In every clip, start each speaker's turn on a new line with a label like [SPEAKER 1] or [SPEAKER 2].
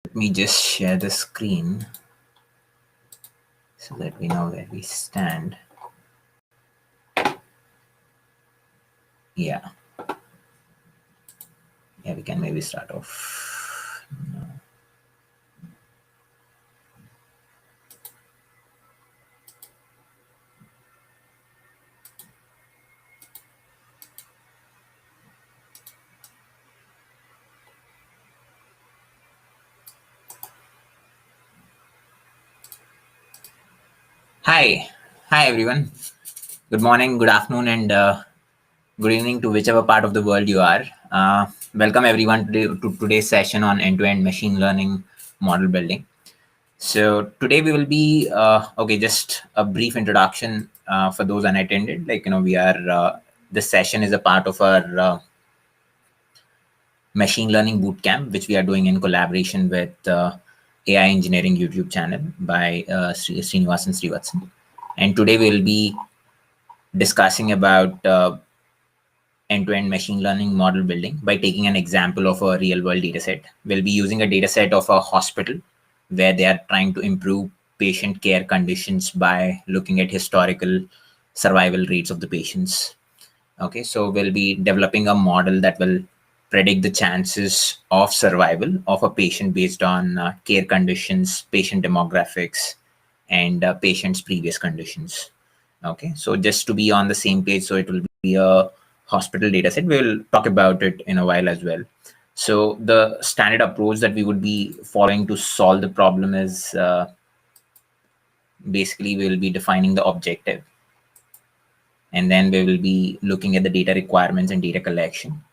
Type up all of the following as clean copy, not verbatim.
[SPEAKER 1] Let me just share the screen so that we know where we stand. Yeah, we can maybe start off. No. Hi everyone. Good morning, good afternoon, and good evening to whichever part of the world you are. Welcome everyone to today's session on end-to-end machine learning model building. So today we will be just a brief introduction for those unattended. We are this session is a part of our Machine Learning Bootcamp, which we are doing in collaboration with AI Engineering YouTube channel by Srinivasan Srivatsan. And today we will be discussing about end-to-end machine learning model building by taking an example of a real-world dataset. We'll be using a dataset of a hospital where they are trying to improve patient care conditions by looking at historical survival rates of the patients. Okay, so we'll be developing a model that will predict the chances of survival of a patient based on care conditions, patient demographics, and patient's previous conditions. Okay, so just to be on the same page, so it will be a hospital data set. We'll talk about it in a while as well. So the standard approach that we would be following to solve the problem is basically we will be defining the objective, and then we will be looking at the data requirements and data collection.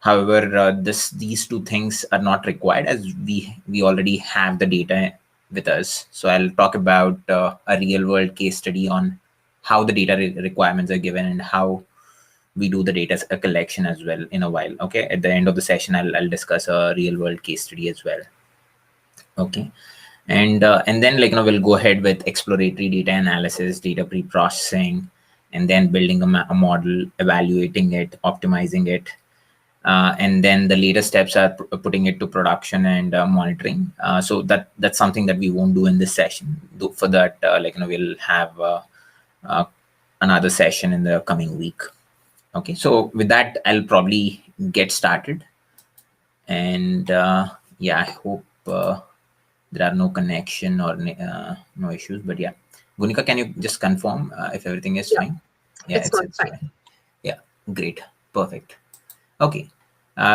[SPEAKER 1] However, these two things are not required as we already have the data with us. So I'll talk about a real world case study on how the data requirements are given and how we do the data collection as well in a while. Okay, at the end of the session, I'll discuss a real world case study as well. Okay, and then we'll go ahead with exploratory data analysis, data pre-processing, and then building a model, evaluating it, optimizing it. And then the later steps are putting it to production and monitoring. So that's something that we won't do in this session. For that, we'll have another session in the coming week. Okay, so with that, I'll probably get started. And yeah, I hope there are no connection or no issues. But yeah, Gunika, can you just confirm if everything is fine?
[SPEAKER 2] Yeah, it's fine.
[SPEAKER 1] Yeah, great, perfect. Okay.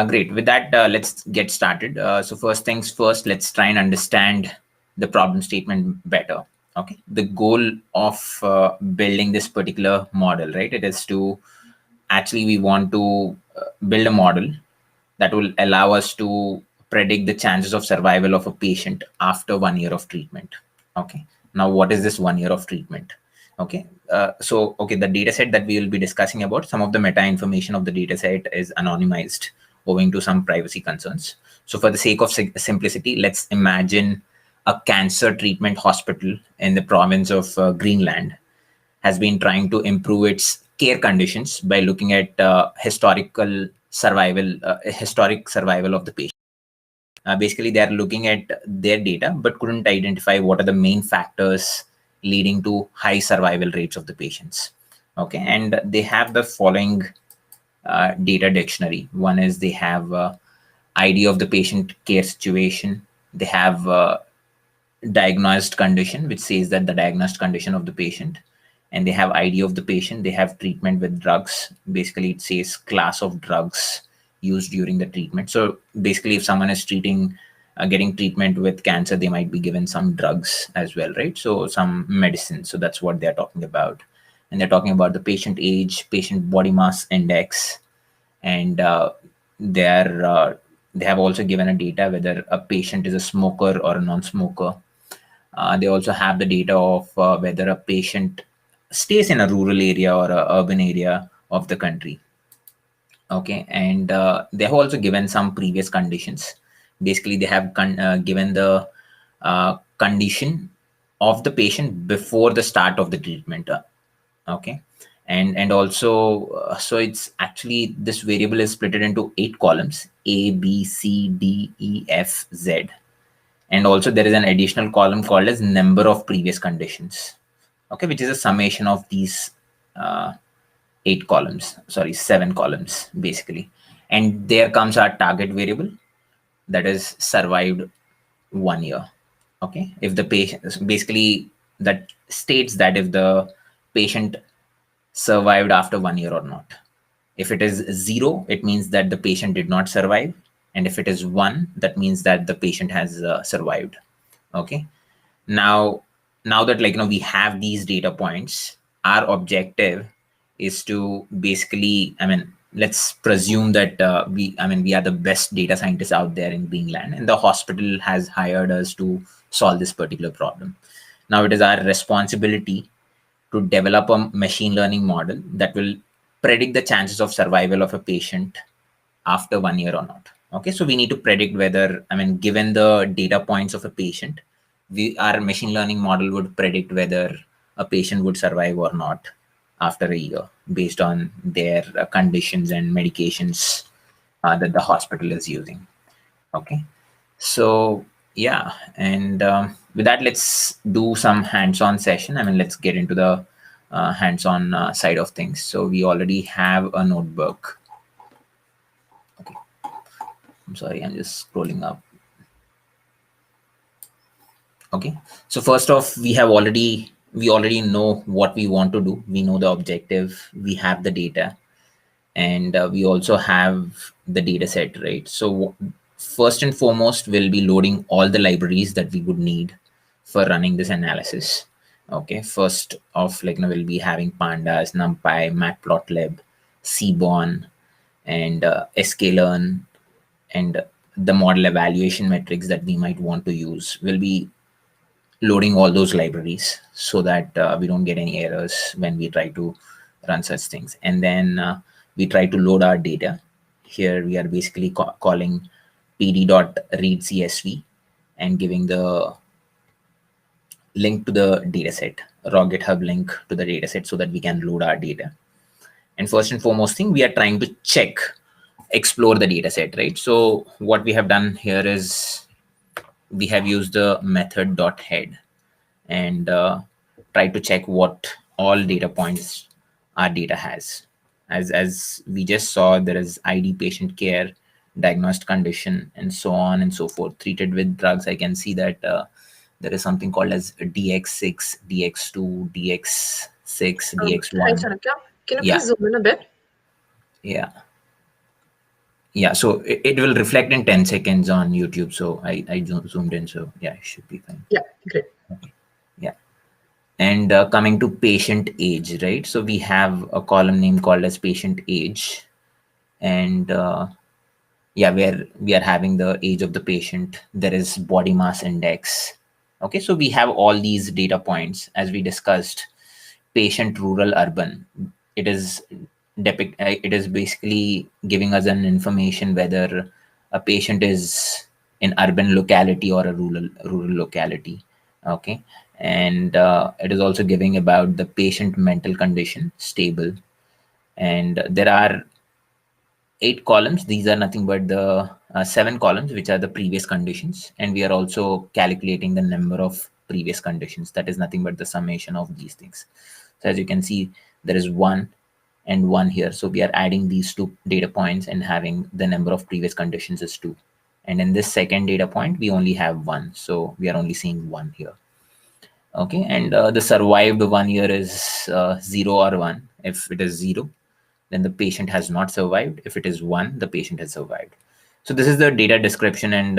[SPEAKER 1] Great. With that, let's get started. So first things first, let's try and understand the problem statement better. Okay. The goal of building this particular model, right? It is to actually we want to build a model that will allow us to predict the chances of survival of a patient after 1 year of treatment. Okay. Now, what is this 1 year of treatment? Okay. The data set that we will be discussing about, some of the meta information of the data set is anonymized owing to some privacy concerns. So for the sake of simplicity, let's imagine a cancer treatment hospital in the province of Greenland has been trying to improve its care conditions by looking at historic survival of the patient. Basically, they are looking at their data, but couldn't identify what are the main factors leading to high survival rates of the patients. Okay, and they have the following data dictionary. One is they have ID of the patient care situation. They have diagnosed condition, which says that the diagnosed condition of the patient, and they have ID of the patient. They have treatment with drugs. Basically, it says class of drugs used during the treatment. So basically, if someone is getting treatment with cancer, they might be given some drugs as well, right? So some medicine. So that's what they're talking about. And they're talking about the patient age, patient body mass index, and they have also given a data whether a patient is a smoker or a non-smoker. They also have the data of whether a patient stays in a rural area or a urban area of the country. Okay, and they have also given some previous conditions. Basically, they have given the condition of the patient before the start of the treatment. Okay, and also so it's actually this variable is split into 8 columns: A, B, C, D, E, F, Z. And also there is an additional column called as number of previous conditions, okay, which is a summation of these 7 columns basically. And there comes our target variable, that is survived 1 year. Okay, if the patient, basically that states that if the patient survived after 1 year or not. If it is 0, it means that the patient did not survive, and if it is 1, that means that the patient has survived. Okay, now that we have these data points, our objective is to basically, let's presume that we are the best data scientists out there in Greenland, and the hospital has hired us to solve this particular problem. Now it is our responsibility to develop a machine learning model that will predict the chances of survival of a patient after 1 year or not. Okay, so we need to predict whether, given the data points of a patient, our machine learning model would predict whether a patient would survive or not after a year based on their conditions and medications that the hospital is using. Okay, so yeah, and with that, let's do some hands-on session. Let's get into the hands-on side of things. So we already have a notebook. Okay, I'm sorry, I'm just scrolling up. Okay, so first off, we already know what we want to do. We know the objective. We have the data, and we also have the data set, right? So first and foremost, we'll be loading all the libraries that we would need for running this analysis. Okay, first off, we'll be having pandas, numpy, matplotlib, seaborn, and sklearn, and the model evaluation metrics that we might want to use. We'll be loading all those libraries so that we don't get any errors when we try to run such things. And then we try to load our data. Here we are basically calling pd.readcsv and giving the link to the dataset, raw GitHub link to the dataset so that we can load our data. And first and foremost thing, we are trying to explore the dataset, right? So what we have done here is we have used the method.head and try to check what all data points our data has. As we just saw, there is ID, patient care, diagnosed condition, and so on and so forth. Treated with drugs, I can see that there is something called as DX6, DX2, DX6, DX1.
[SPEAKER 2] Hi, Chanukya. Can you please zoom in a bit?
[SPEAKER 1] Yeah. Yeah, so it will reflect in 10 seconds on YouTube. So I zoomed in. So yeah, it should be fine.
[SPEAKER 2] Yeah, great.
[SPEAKER 1] Okay. Yeah. And coming to patient age, right? So we have a column name called as patient age. And yeah, where we are having the age of the patient. There is body mass index. Okay, so we have all these data points as we discussed. Patient, rural, urban. It is it is basically giving us an information whether a patient is in urban locality or a rural locality. Okay, and it is also giving about the patient mental condition, stable. And there are 8 columns. These are nothing but the 7 columns, which are the previous conditions. And we are also calculating the number of previous conditions. That is nothing but the summation of these things. So as you can see, there is 1 and 1 here. So we are adding these 2 data points and having the number of previous conditions is 2. And in this second data point, we only have 1. So we are only seeing 1 here. Okay, and the survived 1 year is 0 or 1. If it is 0, then the patient has not survived. If it is 1, the patient has survived. So this is the data description, and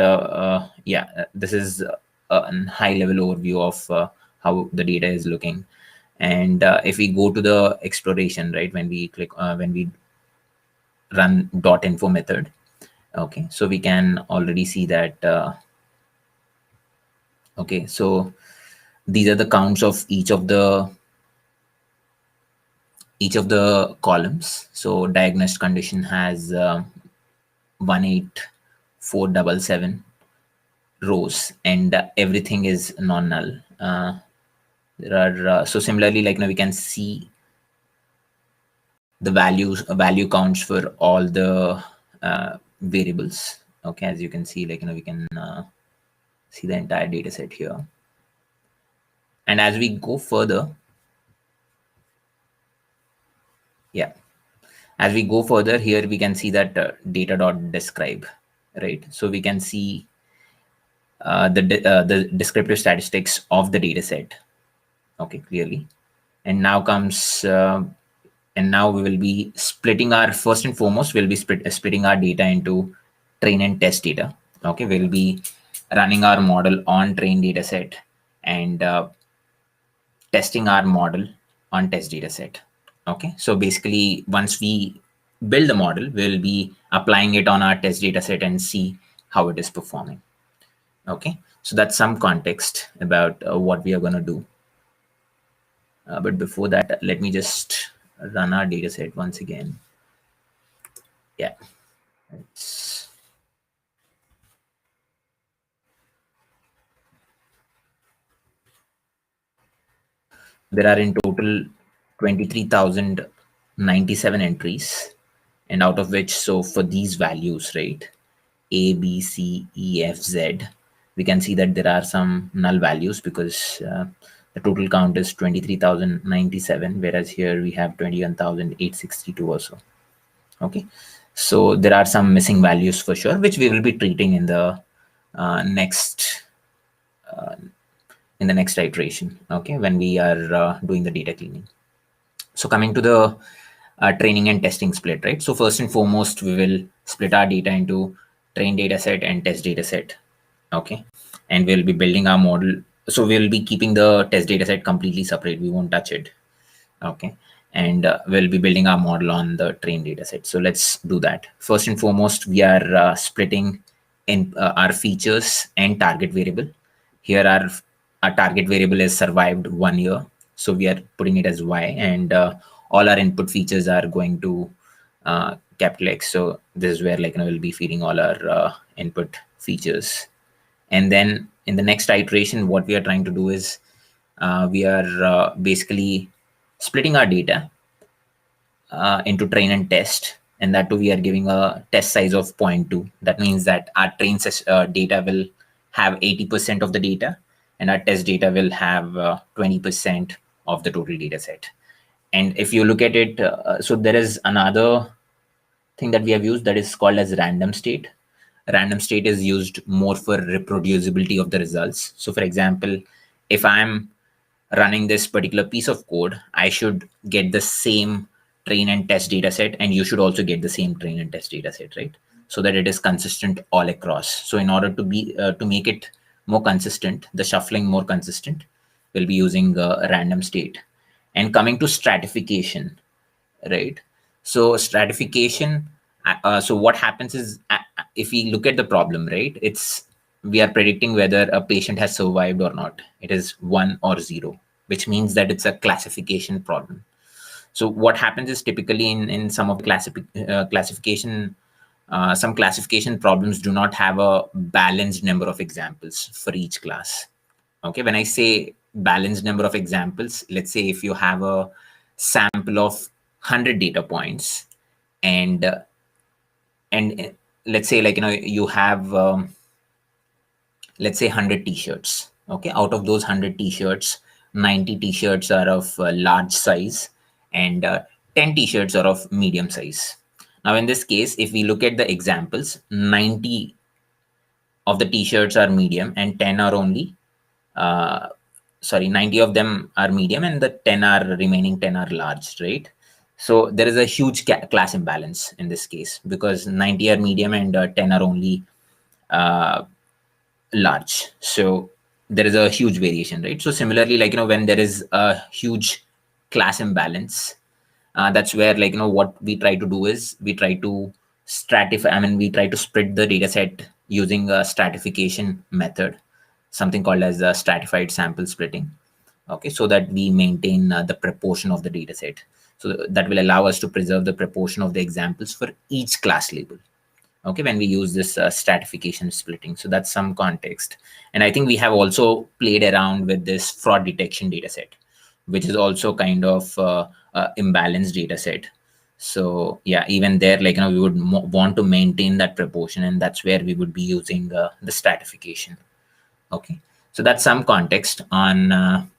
[SPEAKER 1] this is a high-level overview of how the data is looking. And if we go to the exploration, right, when we run .info method, okay, so we can already see that. Okay, so these are the counts of each of the columns. So diagnosed condition has 18477 rows, and everything is non-null. There are so similarly, we can see the value counts for all the variables. Okay, as you can see, we can see the entire data set here. And as we go further, yeah, as we go further here, we can see that data.describe, right? So we can see the descriptive statistics of the data set, okay, clearly. And now comes, and now we will be splitting our, first and foremost, we'll be splitting our data into train and test data. Okay, we'll be running our model on train data set and testing our model on test data set. Okay, so basically once we build the model, we'll be applying it on our test data set and see how it is performing. Okay, so that's some context about what we are going to do. But before that, let me just run our data set once again. Yeah. There are in total 23,097 entries. And out of which, so for these values, right, A, B, C, E, F, Z, we can see that there are some null values because the total count is 23,097, whereas here we have 21,862 or so. Okay, so there are some missing values for sure, which we will be treating in the next iteration. Okay, when we are doing the data cleaning. So coming to the training and testing split, right? So first and foremost, we will split our data into train data set and test data set. Okay, and we'll be building our model. So we'll be keeping the test data set completely separate. We won't touch it. Okay, and we'll be building our model on the train data set. So let's do that. First and foremost, we are splitting in our features and target variable. Here our target variable is survived 1 year, so we are putting it as Y, and all our input features are going to capital X. So this is where we'll be feeding all our input features. And then in the next iteration, what we are trying to do is we are basically splitting our data into train and test, and that too we are giving a test size of 0.2. That means that our train data will have 80% of the data, and our test data will have 20% of the total data set. And if you look at it, so there is another thing that we have used that is called as random state. Random state is used more for reproducibility of the results. So for example, if I'm running this particular piece of code, I should get the same train and test data set, and you should also get the same train and test data set, right? So that it is consistent all across. So in order to be to make it more consistent, the shuffling more consistent, we'll be using random state. And coming to stratification, right? So stratification, so what happens is if we look at the problem, right, it's we are predicting whether a patient has survived or not. It is 1 or 0, which means that it's a classification problem. So what happens is typically in some of the classification, some classification problems do not have a balanced number of examples for each class. Okay, when I say balanced number of examples, let's say if you have a sample of 100 data points, and let's say you have let's say 100 t-shirts. Okay, out of those 100 t-shirts, 90 t-shirts are of large size, and 10 t-shirts are of medium size. Now in this case, if we look at the examples, 90 of the t-shirts are medium and 10 are only uh, 90 of them are medium, and the remaining 10 are large, right? So there is a huge class imbalance in this case, because 90 are medium and 10 are only large. So there is a huge variation, right? So similarly, when there is a huge class imbalance, that's where what we try to do is we try to stratify. I mean, we try to split the data set using a stratification method, something called as a stratified sample splitting. Okay, so that we maintain the proportion of the data set. So that will allow us to preserve the proportion of the examples for each class label. Okay, when we use this stratification splitting. So that's some context. And I think we have also played around with this fraud detection data set, which is also kind of imbalanced data set. So yeah, even there, we would want to maintain that proportion, and that's where we would be using the stratification. Okay, so that's some context on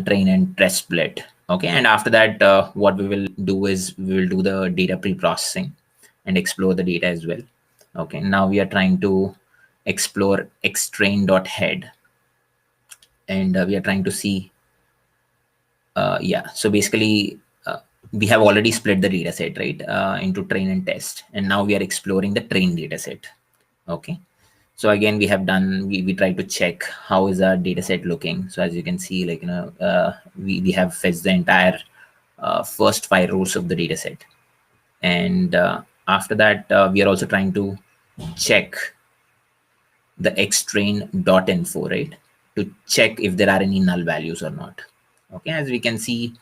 [SPEAKER 1] train and test split. Okay, and after that, what we will do is we will do the data pre-processing and explore the data as well. Okay, now we are trying to explore xtrain.head, and we are trying to see, yeah, so basically we have already split the data set, right, into train and test, and now we are exploring the train data set. Okay, so again, we try to check how is our data set looking. So as you can see, like, we have fetched the entire first 5 rows of the data set. And after that, we are also trying to check the xtrain.info, right, to check if there are any null values or not. Okay, as we can see,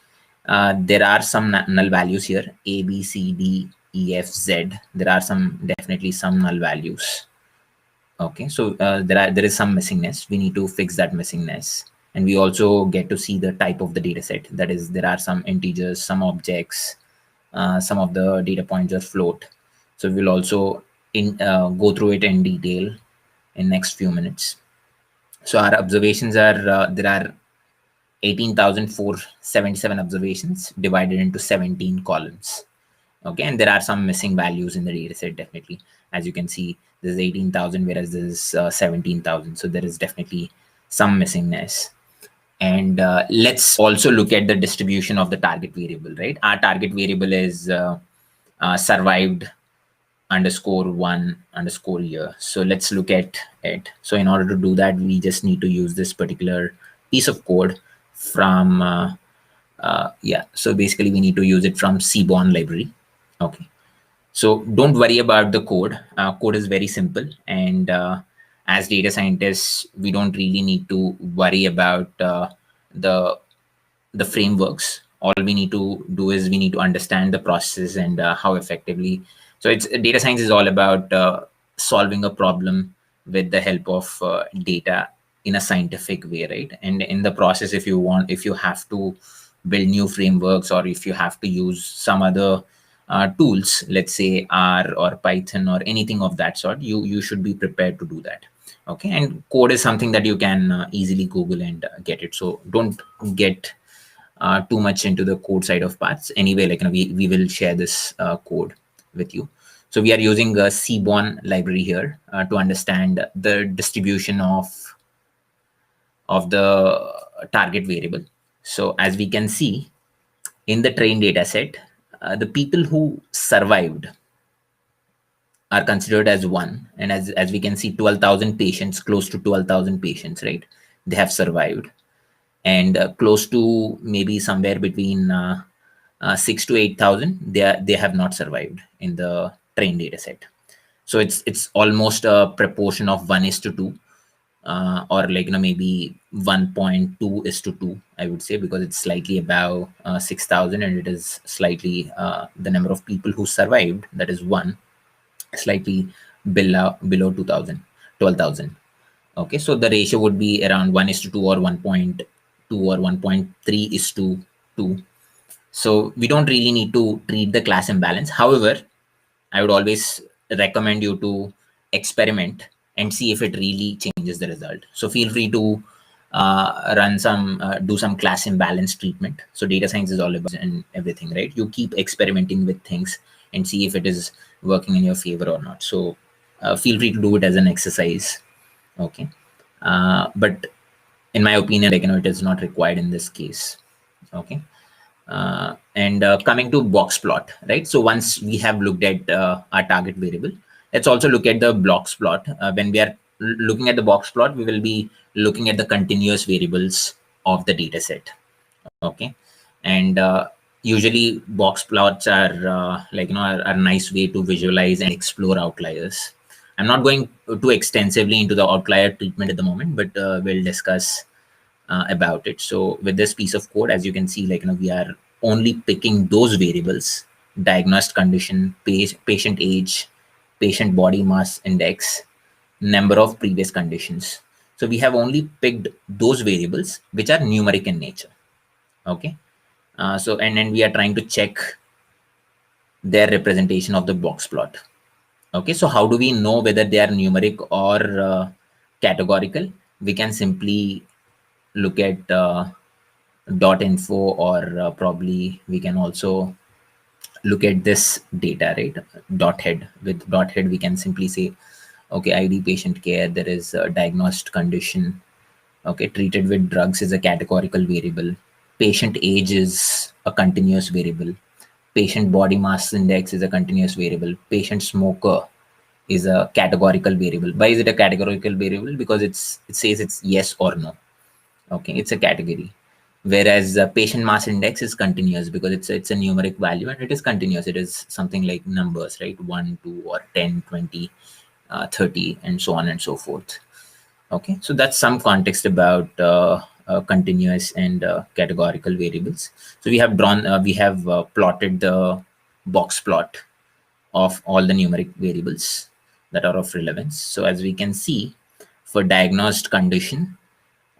[SPEAKER 1] there are some null values here, A, B, C, D, E, F, Z. There are definitely some null values. Okay, so there is some missingness. We need to fix that missingness, and we also get to see the type of the data set. That is, there are some integers, some objects, some of the data points are float. So we'll also go through it in detail in next few minutes. So our observations are, there are 18,477 observations divided into 17 columns. Okay, and there are some missing values in the data set, definitely. As you can see, this is 18,000, whereas this is 17,000. So there is definitely some missingness. And let's also look at the distribution of the target variable, right? Our target variable is survived underscore 1 underscore year. So let's look at it. So in order to do that, we just need to use this particular piece of code from yeah, so basically we need to use it from Seaborn library. Okay, so don't worry about the code. Code is very simple, and as data scientists, we don't really need to worry about the the frameworks. All we need to do is we need to understand the process and how effectively. So it's data science is all about solving a problem with the help of data in a scientific way, right? And in the process, if you have to build new frameworks, or if you have to use some other tools, let's say R or Python or anything of that sort, you should be prepared to do that. Okay, and code is something that you can easily Google and get it. So don't get too much into the code side of parts. Anyway, like, we will share this code with you. So we are using a Seaborn library here to understand the distribution of the target variable. So as we can see in the train data set, the people who survived are considered as one. And as we can see, 12,000 patients, close to 12,000 patients, right? They have survived. And close to maybe somewhere between 6 to 8,000, they have not survived in the train data set. So it's almost a proportion of 1:2, or like, maybe 1.2:2, I would say, because it's slightly above 6,000, and it is slightly the number of people who survived, that is one, slightly below 2,000, 12,000. Okay, so the ratio would be around 1:2 or 1.2 or 1.3:2. So we don't really need to treat the class imbalance. However, I would always recommend you to experiment and see if it really changes the result. So feel free to do some class imbalance treatment. So data science is all about and everything, right? You keep experimenting with things and see if it is working in your favor or not. So feel free to do it as an exercise. Okay, but in my opinion, like, it is not required in this case. Okay, and coming to box plot, right? So once we have looked at our target variable, let's also look at the box plot. When we are looking at the box plot, we will be looking at the continuous variables of the data set. Okay, and usually box plots are are a nice way to visualize and explore outliers. I'm not going too extensively into the outlier treatment at the moment, but we'll discuss about it. So with this piece of code, as you can see, we are only picking those variables: diagnosed condition, patient age, patient body mass index, number of previous conditions. So we have only picked those variables which are numeric in nature. Okay, so and then we are trying to check their representation of the box plot. Okay, so how do we know whether they are numeric or categorical, we can simply look at .info, or probably we can also look at this data, right? Dot head. With dot head, we can simply say, okay, ID patient care, there is a diagnosed condition. Okay, treated with drugs is a categorical variable. Patient age is a continuous variable. Patient body mass index is a continuous variable. Patient smoker is a categorical variable. Why is it a categorical variable? Because it says it's yes or no. Okay, it's a category. Whereas patient mass index is continuous because it's a numeric value and it is continuous. It is something like numbers, right? 1, 2, or 10, 20, 30, and so on and so forth. Okay, so that's some context about continuous and categorical variables. So we have plotted the box plot of all the numeric variables that are of relevance. So as we can see, for diagnosed condition,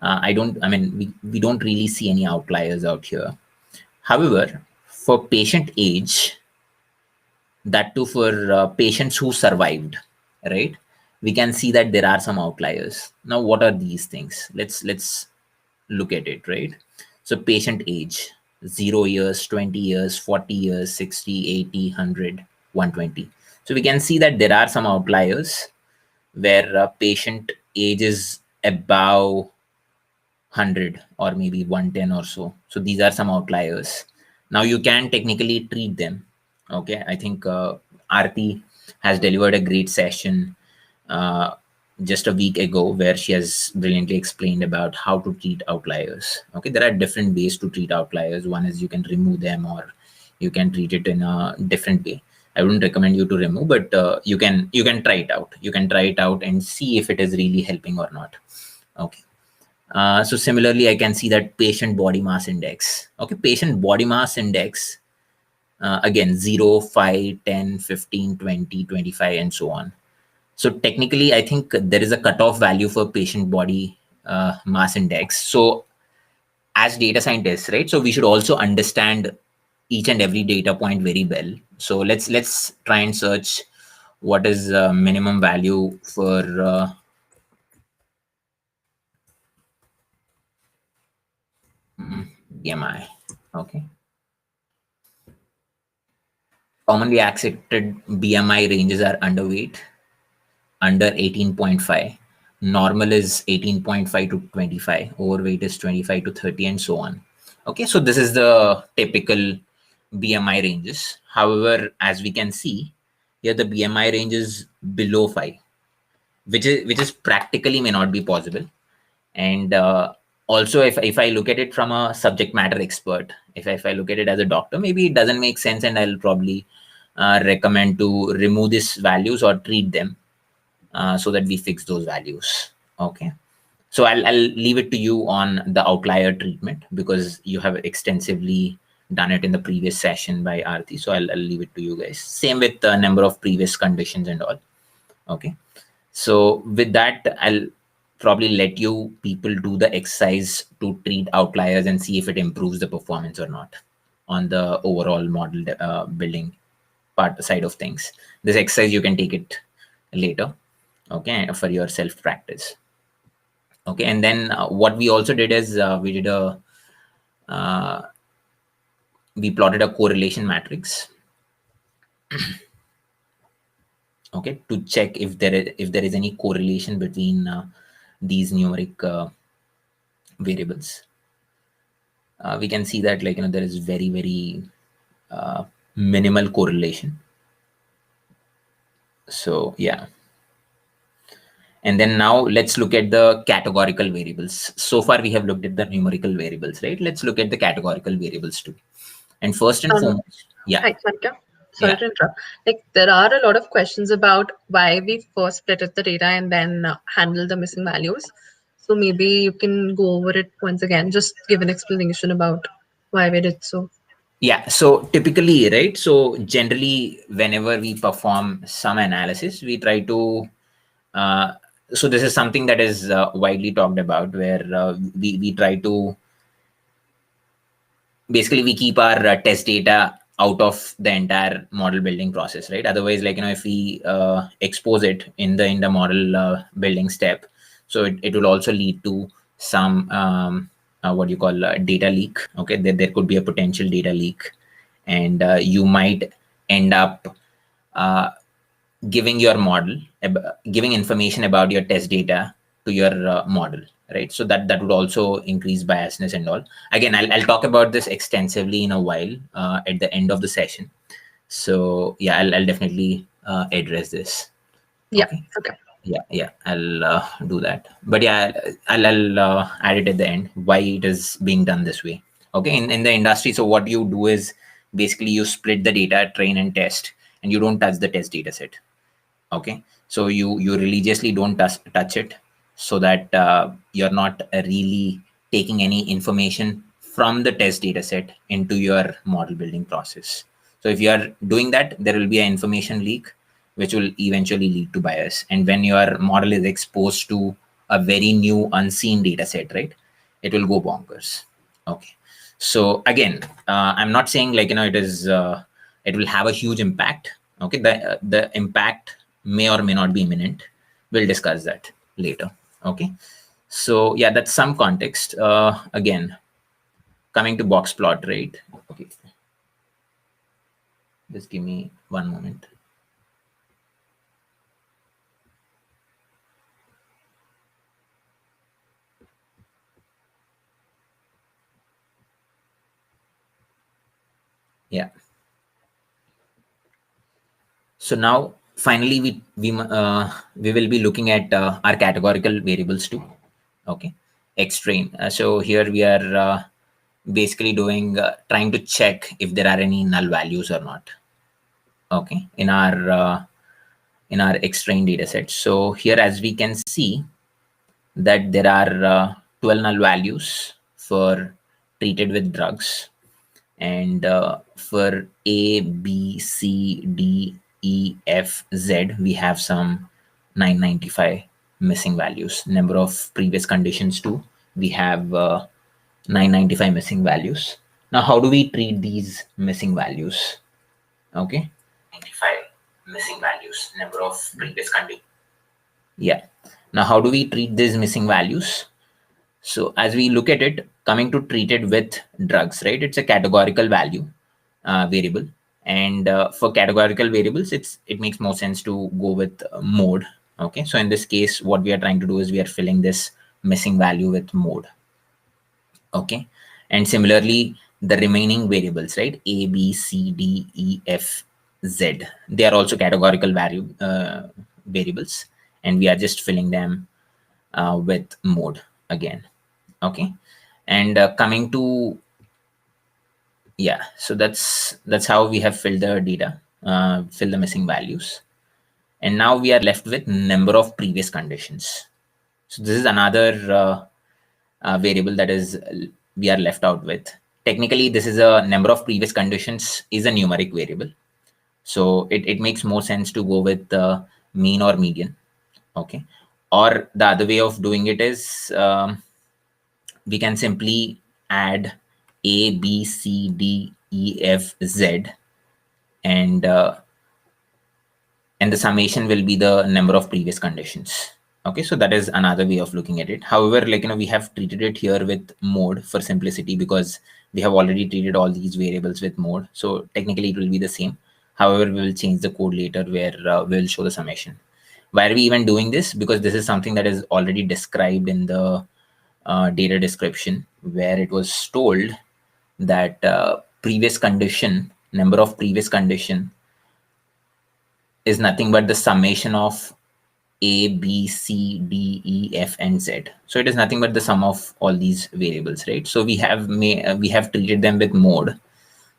[SPEAKER 1] we don't really see any outliers out here. However, for patient age, that too for patients who survived, right? We can see that there are some outliers. Now, what are these things? Let's look at it, right? So patient age, 0 years, 20 years, 40 years, 60, 80, 100, 120. So we can see that there are some outliers where patient age is above 100 or maybe 110 or so. So these are some outliers. Now you can technically treat them. Okay, I think Aarti has delivered a great session uh, just a week ago where she has brilliantly explained about how to treat outliers. Okay, there are different ways to treat outliers. One is you can remove them, or you can treat it in a different way. I wouldn't recommend you to remove, but you can try it out. You can try it out and see if it is really helping or not. Okay. So similarly, I can see that patient body mass index. Okay, patient body mass index, again, 0, 5, 10, 15, 20, 25, and so on. So technically, I think there is a cutoff value for patient body mass index. So as data scientists, right, so we should also understand each and every data point very well. So let's try and search what is minimum value for BMI. Okay. Commonly accepted BMI ranges are underweight, under 18.5. Normal is 18.5 to 25. Overweight is 25 to 30, and so on. Okay, so this is the typical BMI ranges. However, as we can see here, the BMI range is below 5, which is practically may not be possible. And also, if I look at it from a subject matter expert, if I look at it as a doctor, maybe it doesn't make sense, and I'll probably recommend to remove these values or treat them so that we fix those values. Okay. So I'll leave it to you on the outlier treatment because you have extensively done it in the previous session by Aarti. So I'll leave it to you guys. Same with the number of previous conditions and all. Okay. So with that, I'll probably let you people do the exercise to treat outliers and see if it improves the performance or not on the overall model building part side of things. This exercise, you can take it later, okay, for your self practice. Okay, and then what we also did is we plotted a correlation matrix. Okay, to check if there is any correlation between these numeric variables. We can see that there is very minimal correlation. So yeah. And then now let's look at the categorical variables. So far we have looked at the numerical variables, right? Let's look at the categorical variables too. And first and foremost, yeah.
[SPEAKER 2] Hi, Chanukya. Sorry to interrupt. There are a lot of questions about why we first split up the data and then handle the missing values. So maybe you can go over it once again, just give an explanation about why we did so.
[SPEAKER 1] Yeah, so typically, right? So generally, whenever we perform some analysis, we try to so this is something that is widely talked about, where we try to basically we keep our test data out of the entire model building process, right? Otherwise, if we expose it in the model building step, So it will also lead to some what you call data leak. Okay, there could be a potential data leak, and you might end up giving your model, giving information about your test data to your model, right? So that would also increase biasness and all. Again, I'll talk about this extensively in a while at the end of the session. So yeah, I'll definitely address this.
[SPEAKER 2] Yeah.
[SPEAKER 1] Okay.
[SPEAKER 2] Okay.
[SPEAKER 1] Yeah, I'll do that. But yeah, I'll add it at the end why it is being done this way. Okay, in the industry, so what you do is basically you split the data, train and test, and you don't touch the test data set. Okay, so you religiously don't touch it, so that you're not really taking any information from the test data set into your model building process. So if you are doing that, there will be an information leak which will eventually lead to bias, and when your model is exposed to a very new unseen data set, right, it will go bonkers. Okay, so again, I'm not saying like it will have a huge impact. Okay, the impact may or may not be imminent. We'll discuss that later. Okay, so yeah, that's some context. Again, coming to box plot, right? Okay, just give me one moment. Yeah, so now finally we will be looking at our categorical variables too. Okay, xtrain. So here we are basically doing trying to check if there are any null values or not. Okay, in our xtrain data set. So here, as we can see, that there are 12 null values for treated with drugs, and for A, B, C, D, E, F, Z, we have some 995 missing values. Number of previous conditions too, we have 995 missing values. Now, how do we treat these missing values? Okay, 95 missing values, number of previous conditions. Yeah. Now, how do we treat these missing values? So as we look at it, coming to treated with drugs, right? It's a categorical value variable, and for categorical variables, it makes more sense to go with mode. Okay, so in this case, what we are trying to do is we are filling this missing value with mode. Okay, and similarly, the remaining variables, right? A, B, C, D, E, F, Z. They are also categorical variables, and we are just filling them with mode again. Okay, and coming to, yeah, so that's how we have filled the data, fill the missing values, and now we are left with number of previous conditions. So this is another variable that is we are left out with. Technically, this is a number of previous conditions is a numeric variable, so it makes more sense to go with mean or median. Okay, or the other way of doing it is we can simply add A, B, C, D, E, F, Z, and the summation will be the number of previous conditions. Okay, so that is another way of looking at it. However, like we have treated it here with mode for simplicity because we have already treated all these variables with mode. So technically, it will be the same. However, we will change the code later where we will show the summation. Why are we even doing this? Because this is something that is already described in the data description, where it was told that previous condition, number of previous condition, is nothing but the summation of A, B, C, D, E, F, and Z. So it is nothing but the sum of all these variables, right? So we have treated them with mode.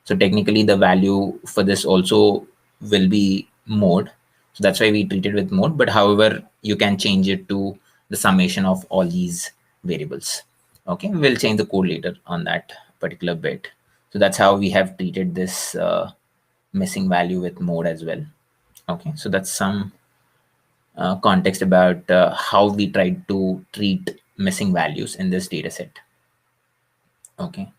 [SPEAKER 1] So technically, the value for this also will be mode. So that's why we treat it with mode. But however, you can change it to the summation of all these variables. Okay, we'll change the code later on that particular bit. So that's how we have treated this missing value with mode as well. Okay, so that's some context about how we tried to treat missing values in this data set. Okay,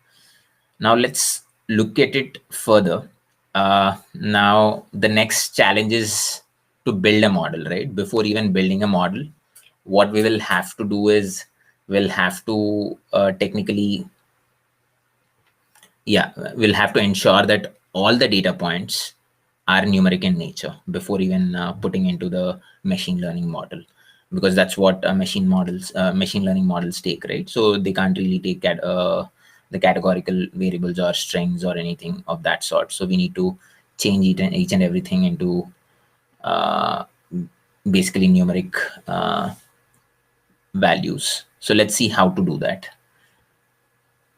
[SPEAKER 1] now let's look at it further. Now the next challenge is to build a model, right? Before even building a model, what we will have to do is we'll have to technically, we'll have to ensure that all the data points are numeric in nature before even putting into the machine learning model, because that's what machine learning models take, right? So they can't really take the categorical variables or strings or anything of that sort. So we need to change each and everything into uh, basically numeric values. So let's see how to do that.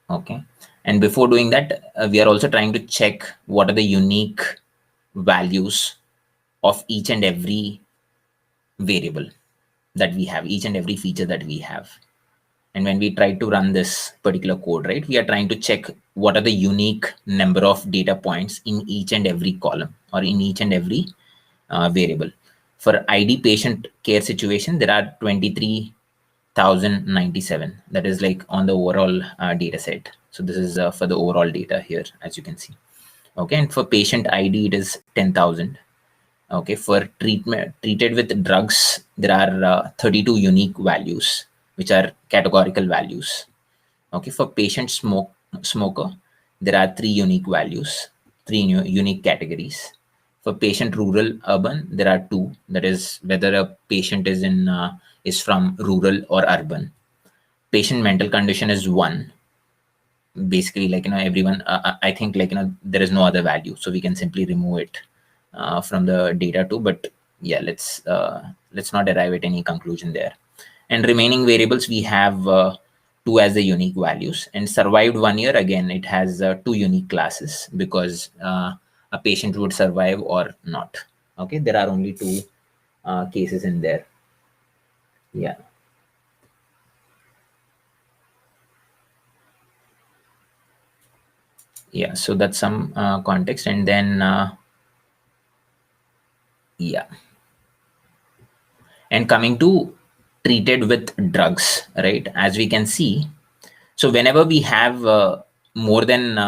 [SPEAKER 1] Okay. And before doing that, we are also trying to check what are the unique values of each and every variable that we have, each and every feature that we have. And when we try to run this particular code, right, we are trying to check what are the unique number of data points in each and every column or in each and every variable. For ID patient care situation, there are 23,097. That is like on the overall data set. So this is for the overall data here, as you can see. Okay, and for patient ID, it is 10,000. Okay, for treated with drugs, there are 32 unique values, which are categorical values. Okay, for patient smoker, there are 3 unique values, 3 unique categories. For patient rural urban, there are 2. That is whether a patient is from rural or urban. Patient mental condition is 1. Basically, like everyone, I think, like there is no other value, so we can simply remove it from the data too. But yeah, let's not arrive at any conclusion there. And remaining variables, we have 2 as the unique values. And survived 1 year, again, it has 2 unique classes, because a patient would survive or not. Okay, there are only 2 cases in there. Yeah. Yeah, so that's some context. And then yeah, and coming to treated with drugs, right, as we can see, so whenever we have more than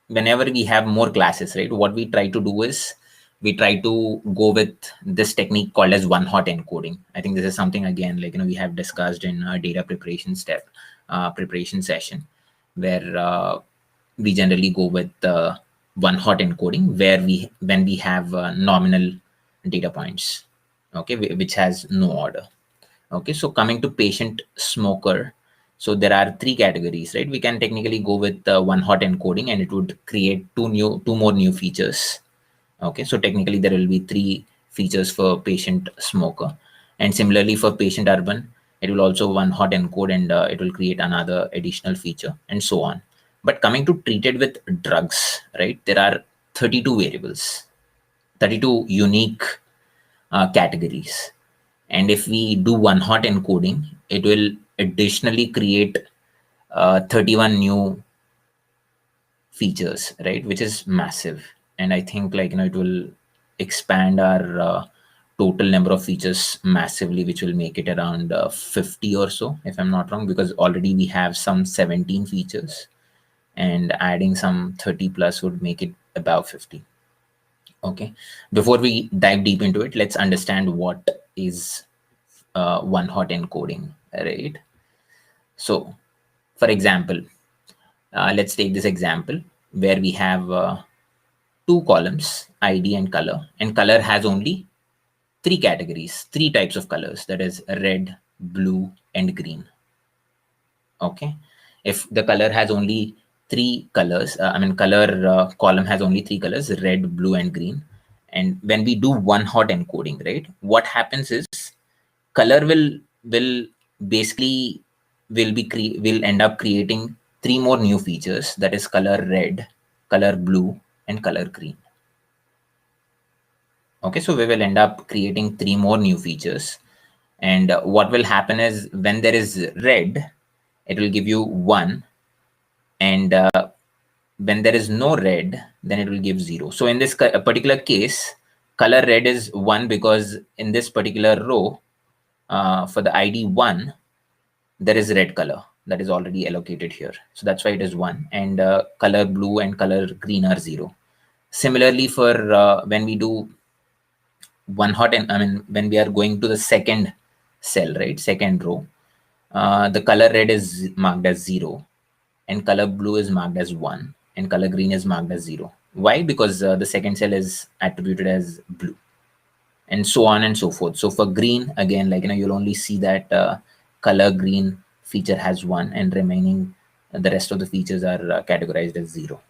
[SPEAKER 1] whenever we have more classes, right, what we try to do is we try to go with this technique called as one hot encoding. I think this is something, again, like we have discussed in a data preparation session, where we generally go with one hot encoding, where when we have nominal data points, okay, which has no order. Okay, so coming to patient smoker, so there are 3 categories, right? We can technically go with one hot encoding, and it would create two more new features. Okay, so technically there will be 3 features for patient smoker, and similarly for patient urban, it will also one hot encode, and it will create another additional feature, and so on. But coming to treated with drugs, right, there are 32 variables, 32 unique categories. And if we do one hot encoding, it will additionally create 31 new features, right, which is massive. And I think, like it will expand our total number of features massively, which will make it around 50 or so, if I'm not wrong, because already we have some 17 features, and adding some 30 plus would make it above 50. Okay, before we dive deep into it, let's understand what is one hot encoding, right? So for example, let's take this example where we have 2 columns, ID and color has only 3 categories, 3 types of colors, that is red, blue, and green. Okay, if the color has only 3 colors, color column has only 3 colors, red, blue, and green. And when we do one hot encoding, right, what happens is color will basically will end up creating 3 more new features, that is color red, color blue, and color green. Okay, so we will end up creating 3 more new features. And what will happen is, when there is red, it will give you 1, and when there is no red, then it will give 0. So in this particular case, color red is 1, because in this particular row, for the ID 1, there is red color that is already allocated here. So that's why it is 1. And color blue and color green are 0. Similarly, for when we do one hot, and when we are going to the second cell, right? Second row. The color red is marked as 0, and color blue is marked as 1, and color green is marked as 0. Why? Because the second cell is attributed as blue, and so on and so forth. So for green, again, like, you'll only see that color green feature has 1, and remaining the rest of the features are categorized as 0.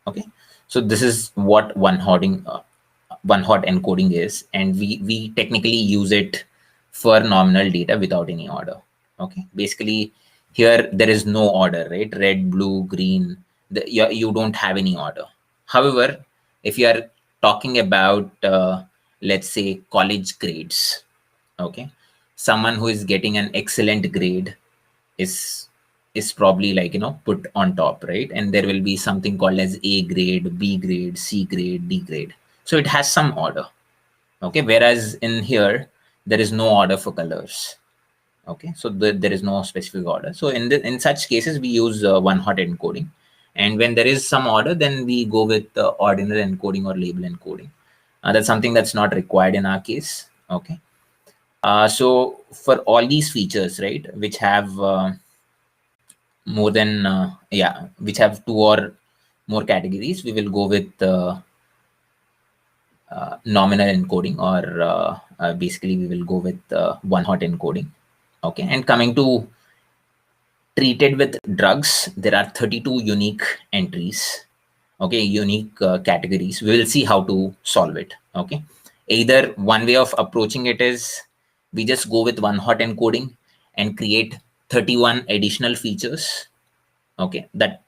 [SPEAKER 1] Okay, so this is what one hot encoding is, and we technically use it for nominal data without any order. Okay, basically here there is no order, right? Red, blue, green, you don't have any order. However, if you are talking about let's say college grades, okay, someone who is getting an excellent grade is probably, like, put on top, right? And there will be something called as A grade, B grade, C grade, D grade. So it has some order. Okay, whereas in here there is no order for colors. Okay, so there is no specific order. So in such cases we use one hot encoding, and when there is some order, then we go with ordinal encoding or label encoding. That's something that's not required in our case. Okay, so for all these features, right, which have more than which have 2 or more categories, we will go with nominal encoding, or basically we will go with one hot encoding. Okay, and coming to treated with drugs, there are 32 unique entries. Okay, unique categories. We will see how to solve it. Okay, either one way of approaching it is we just go with one hot encoding and create 31 additional features. Okay, that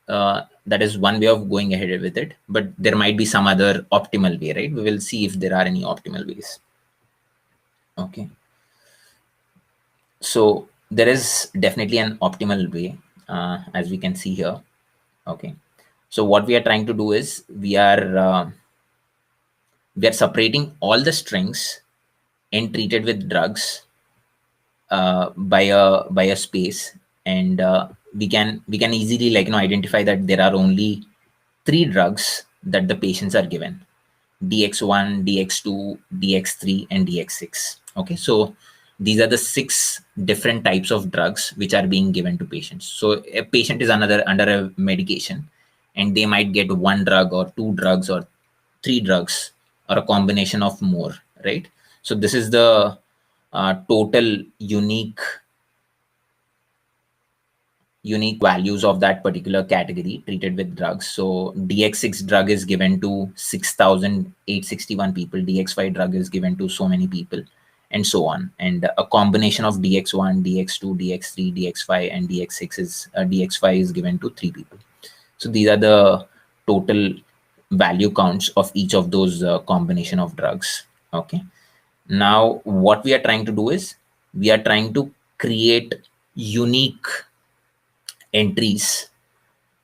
[SPEAKER 1] is one way of going ahead with it, but there might be some other optimal way, right? We will see if there are any optimal ways. Okay, so there is definitely an optimal way, as we can see here. Okay, so what we are trying to do is we are separating all the strings and treated with drugs by a space, and we can easily, like, identify that there are only 3 drugs that the patients are given: dx1, dx2, dx3, and dx6. Okay, so these are the 6 different types of drugs which are being given to patients. So a patient is under a medication, and they might get 1 drug or 2 drugs or 3 drugs, or a combination of more, right? So this is the total unique values of that particular category treated with drugs. So dx6 drug is given to 6,861 people, dx5 drug is given to so many people, and so on. And a combination of dx1, dx2, dx3, dx5, and dx5 is given to 3 people. So these are the total value counts of each of those combination of drugs. Okay, now what we are trying to do is we are trying to create unique entries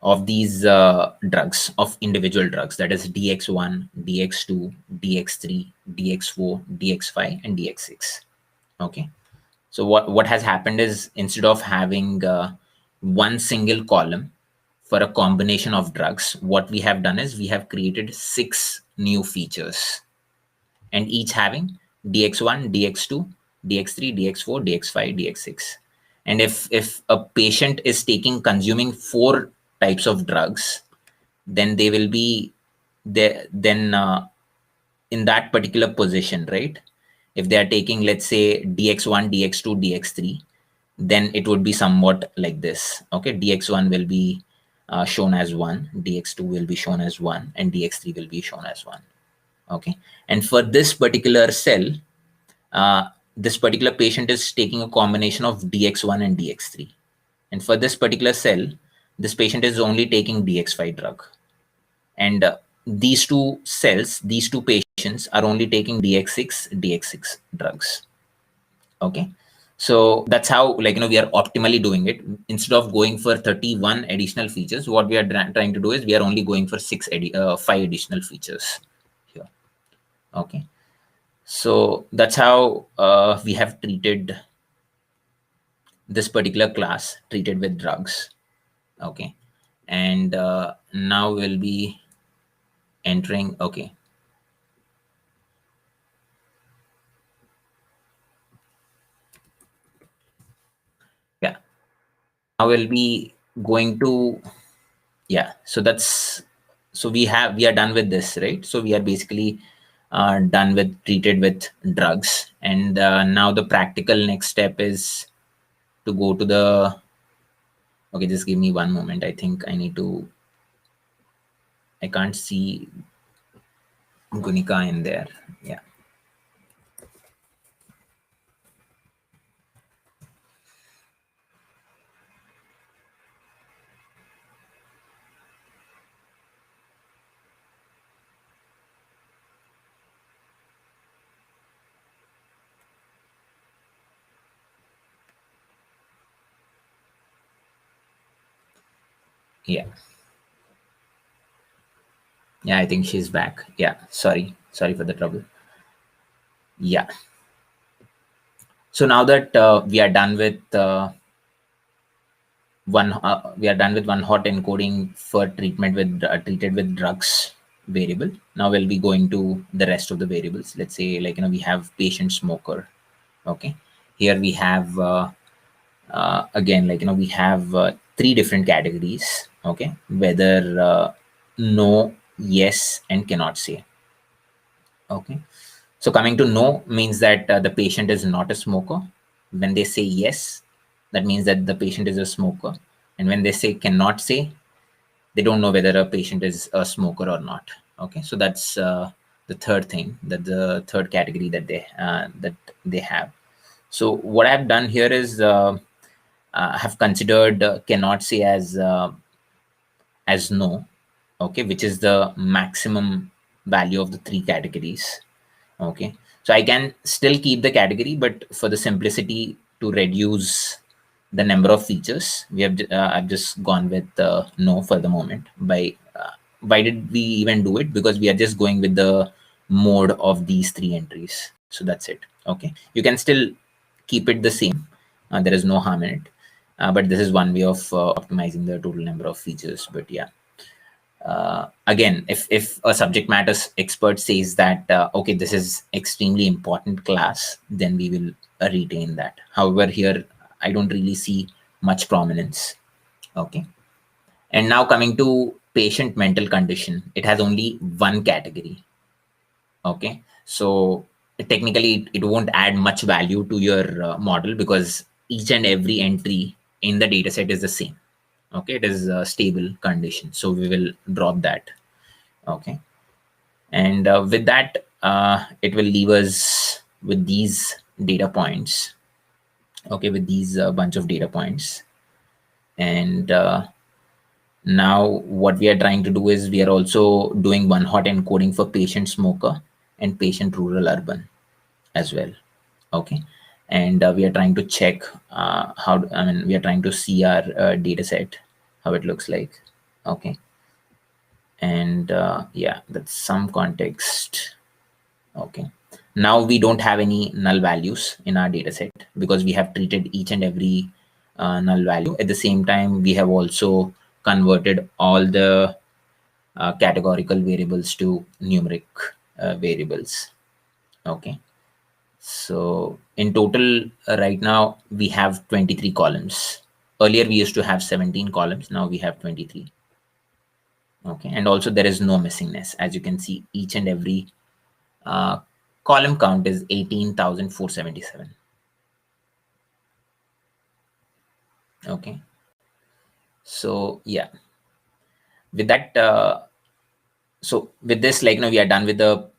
[SPEAKER 1] of these drugs, of individual drugs, that is dx1, dx2, dx3, dx4, dx5, and dx6. Okay, so what has happened is, instead of having one single column for a combination of drugs, what we have done is we have created 6 new features, and each having dx1, dx2, dx3, dx4, dx5, dx6. And if a patient is consuming 4 types of drugs, then they will be there, then in that particular position, right? If they are taking, let's say, dx1, dx2, dx3, then it would be somewhat like this. Okay, dx1 will be shown as 1, dx2 will be shown as 1, and dx3 will be shown as 1. Okay, and for this particular cell, this particular patient is taking a combination of dx1 and dx3, and for this particular cell, this patient is only taking dx5 drug, and these two patients are only taking dx6 drugs. Okay, so that's how, like, we are optimally doing it. Instead of going for 31 additional features, what we are trying to do is we are only going for 5 additional features here. Okay, so that's how we have treated this particular class, treated with drugs. Okay, and now we'll be entering. Okay, we'll be going to, yeah, so we are done with this, right? So we are basically done with treated with drugs, and now the practical next step is to go to the, okay, just give me one moment. I think I can't see Gunika in there. Yeah. Yeah. Yeah, I think she's back. Yeah. Sorry for the trouble. Yeah. So now that we are done with one hot encoding for treatment with treated with drugs variable. Now we'll be going to the rest of the variables. Let's say, like, we have patient smoker. Okay. Here we have again, like, we have three different categories. Okay. Whether no, yes, and cannot say. Okay. So coming to no means that the patient is not a smoker. When they say yes, that means that the patient is a smoker. And when they say cannot say, they don't know whether a patient is a smoker or not. Okay, so that's the third thing, that the third category that they have. So what I've done here is I have considered cannot say as no. Okay, which is the maximum value of the three categories. Okay, so I can still keep the category, but for the simplicity to reduce the number of features, I've just gone with no for the moment. Why did we even do it? Because we are just going with the mode of these three entries. So that's it. Okay, you can still keep it the same. There is no harm in it. But this is one way of optimizing the total number of features. But yeah, again, if a subject matter expert says that okay, this is extremely important class, then we will retain that. However, here I don't really see much prominence. Okay. And now coming to patient mental condition, it has only one category. Okay, so technically it won't add much value to your model, because each and every entry in the data set is the same. Okay, it is a stable condition, so we will drop that. Okay, and with that, it will leave us with these data points. Okay, with these bunch of data points. And now what we are trying to do is we are also doing one hot encoding for patient smoker and patient rural urban as well. Okay, and we are trying to check we are trying to see our data set, how it looks like. Okay, and yeah, that's some context. Okay, now we don't have any null values in our data set because we have treated each and every null value. At the same time, we have also converted all the categorical variables to numeric variables. Okay, so in total, right now we have 23 columns. Earlier we used to have 17 columns. Now we have 23. Okay, and also there is no missingness. As you can see, each and every uh, column count is 18,477. Okay, so yeah, with that, so with this, like, we are done with the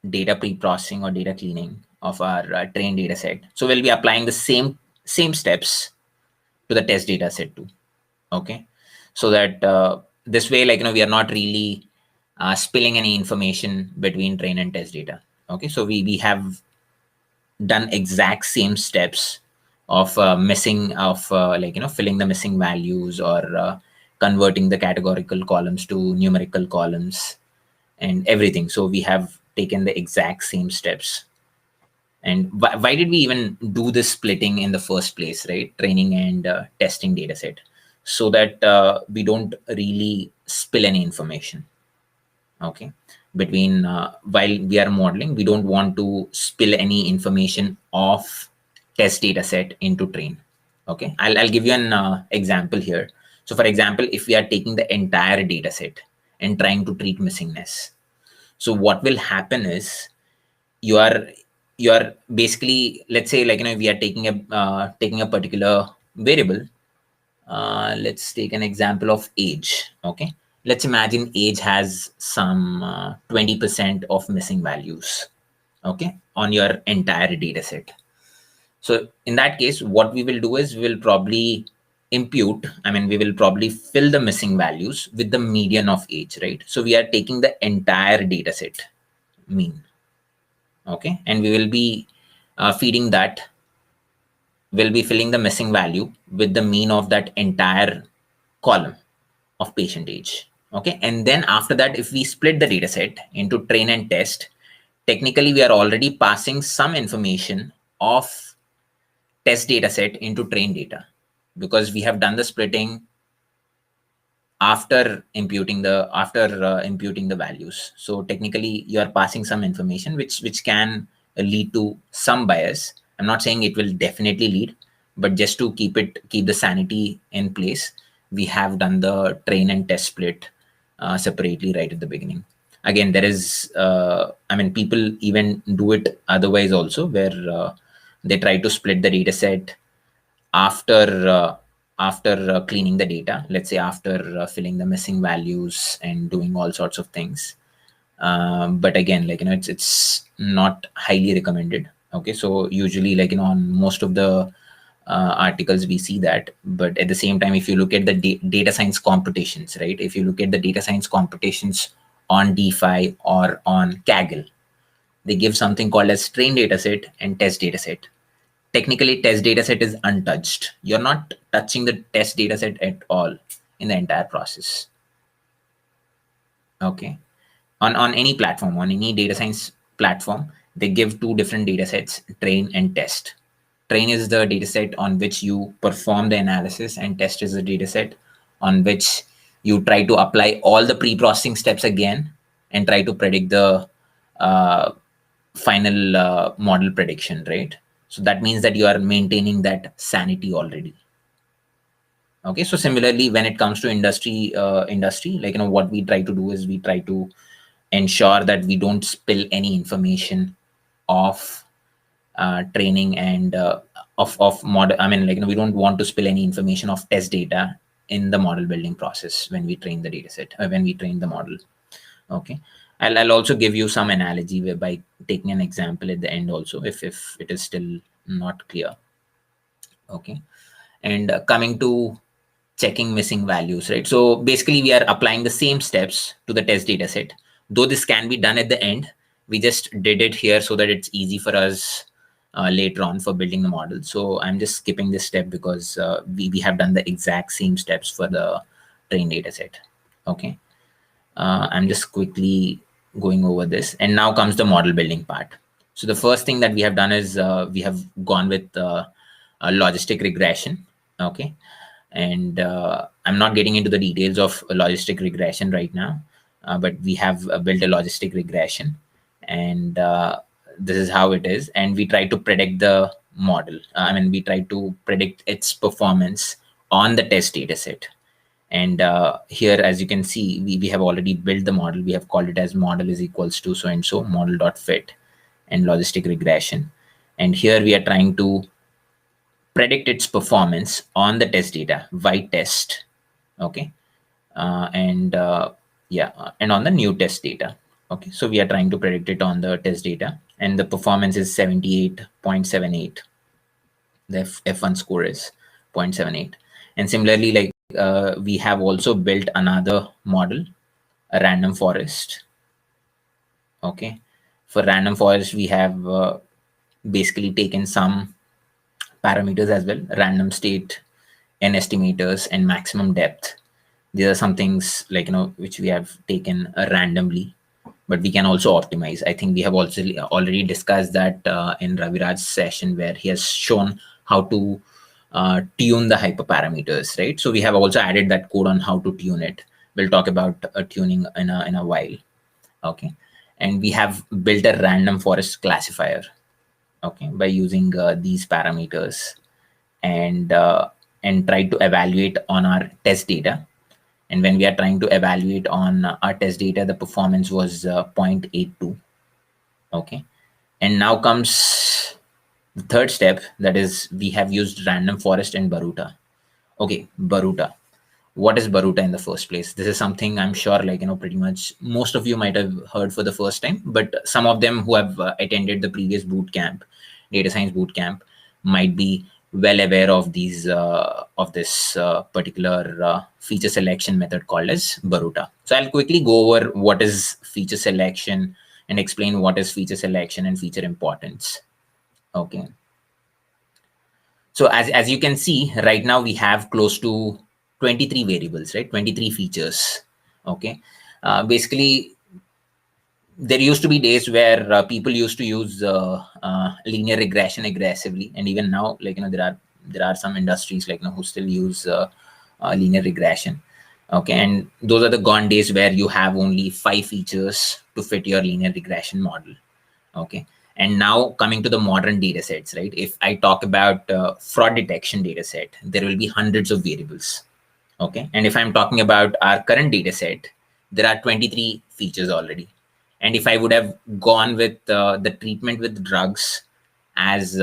[SPEAKER 1] data pre-processing or data cleaning of our trained data set. So we'll be applying the same steps to the test data set too. Okay, so that this way, like, we are not really spilling any information between train and test data. Okay, so we have done exact same steps of missing of like, filling the missing values, or converting the categorical columns to numerical columns and everything. So we have taken the exact same steps. And why did we even do this splitting in the first place, right? Training and testing data set, so that we don't really spill any information. Okay, between while we are modeling, we don't want to spill any information of test data set into train. Okay, I'll give you an example here. So for example, if we are taking the entire data set and trying to treat missingness, so what will happen is you are basically, let's say, like, we are taking a particular variable. Let's take an example of age. Okay, let's imagine age has some 20% of missing values, okay, on your entire data set. So in that case, what we will do is we will probably we will probably fill the missing values with the median of age, right? So we are taking the entire data set mean, okay, and we will be feeding that, will be filling the missing value with the mean of that entire column of patient age. Okay, and then after that, if we split the data set into train and test, technically we are already passing some information of test data set into train data, because we have done the splitting after imputing the values. So technically you are passing some information which can lead to some bias. I'm not saying it will definitely lead, but just to keep the sanity in place, we have done the train and test split separately right at the beginning. Again, there is people even do it otherwise also, where they try to split the data set after cleaning the data, let's say after filling the missing values and doing all sorts of things. But again, it's not highly recommended. Okay, so usually, on most of the articles we see that. But at the same time, if you look at the data science competitions, right, if you look at the data science competitions on DPhi or on Kaggle, they give something called as train dataset and test dataset. Technically, test dataset is untouched. You're not touching the test dataset at all in the entire process. Okay, on any platform, on any data science platform, they give two different datasets: train and test. Train is the dataset on which you perform the analysis, and test is the dataset on which you try to apply all the pre-processing steps again and try to predict the uh, final model prediction, right? So that means that you are maintaining that sanity already. Okay, so similarly, when it comes to industry, what we try to do is we try to ensure that we don't spill any information of training and of model. We don't want to spill any information of test data in the model building process when we train the data set, when we train the model. Okay, I'll also give you some analogy by taking an example at the end also, if it is still not clear. Okay, and coming to checking missing values, right? So basically we are applying the same steps to the test data set, though this can be done at the end. We just did it here so that it's easy for us later on for building the model. So I'm just skipping this step because we have done the exact same steps for the train data set. Okay, I'm just quickly going over this, and now comes the model building part. So the first thing that we have done is we have gone with a logistic regression. Okay, and I'm not getting into the details of logistic regression right now, but we have built a logistic regression, and this is how it is. And we try to predict the model. We try to predict its performance on the test data set. And here, as you can see, we have already built the model. We have called it as model is equals to so and so model.fit and logistic regression. And here we are trying to predict its performance on the test data by test. Okay, and and on the new test data. Okay, so we are trying to predict it on the test data, and the performance is 78.78. The F1 score is 0.78. And similarly, we have also built another model, a random forest. Okay, for random forest, we have basically taken some parameters as well: random state, n estimators, and maximum depth. These are some things which we have taken randomly, but we can also optimize. I think we have also already discussed that in Raviraj's session, where he has shown how to tune the hyperparameters, right? So we have also added that code on how to tune it. We'll talk about tuning in a while. Okay, and we have built a random forest classifier, okay, by using these parameters. and try to evaluate on our test data. And when we are trying to evaluate on our test data, the performance was 0.82. Okay. And now comes the third step, that is we have used random forest and Boruta. Okay, Boruta. What is Boruta in the first place? This is something I'm sure, pretty much most of you might have heard for the first time, but some of them who have attended the previous boot camp, data science boot camp, might be well aware of this particular feature selection method called as Boruta. So I'll quickly go over what is feature selection and explain what is feature selection and feature importance. Okay. So as you can see, right now we have close to 23 variables, right? 23 features. Okay. Basically, there used to be days where people used to use linear regression aggressively, and even now, there are some industries who still use linear regression. Okay, and those are the gone days where you have only 5 features to fit your linear regression model. Okay, and now coming to the modern data sets, right? If I talk about fraud detection data set, there will be hundreds of variables. Okay, and if I'm talking about our current data set, there are 23 features already. And if I would have gone with the treatment with drugs as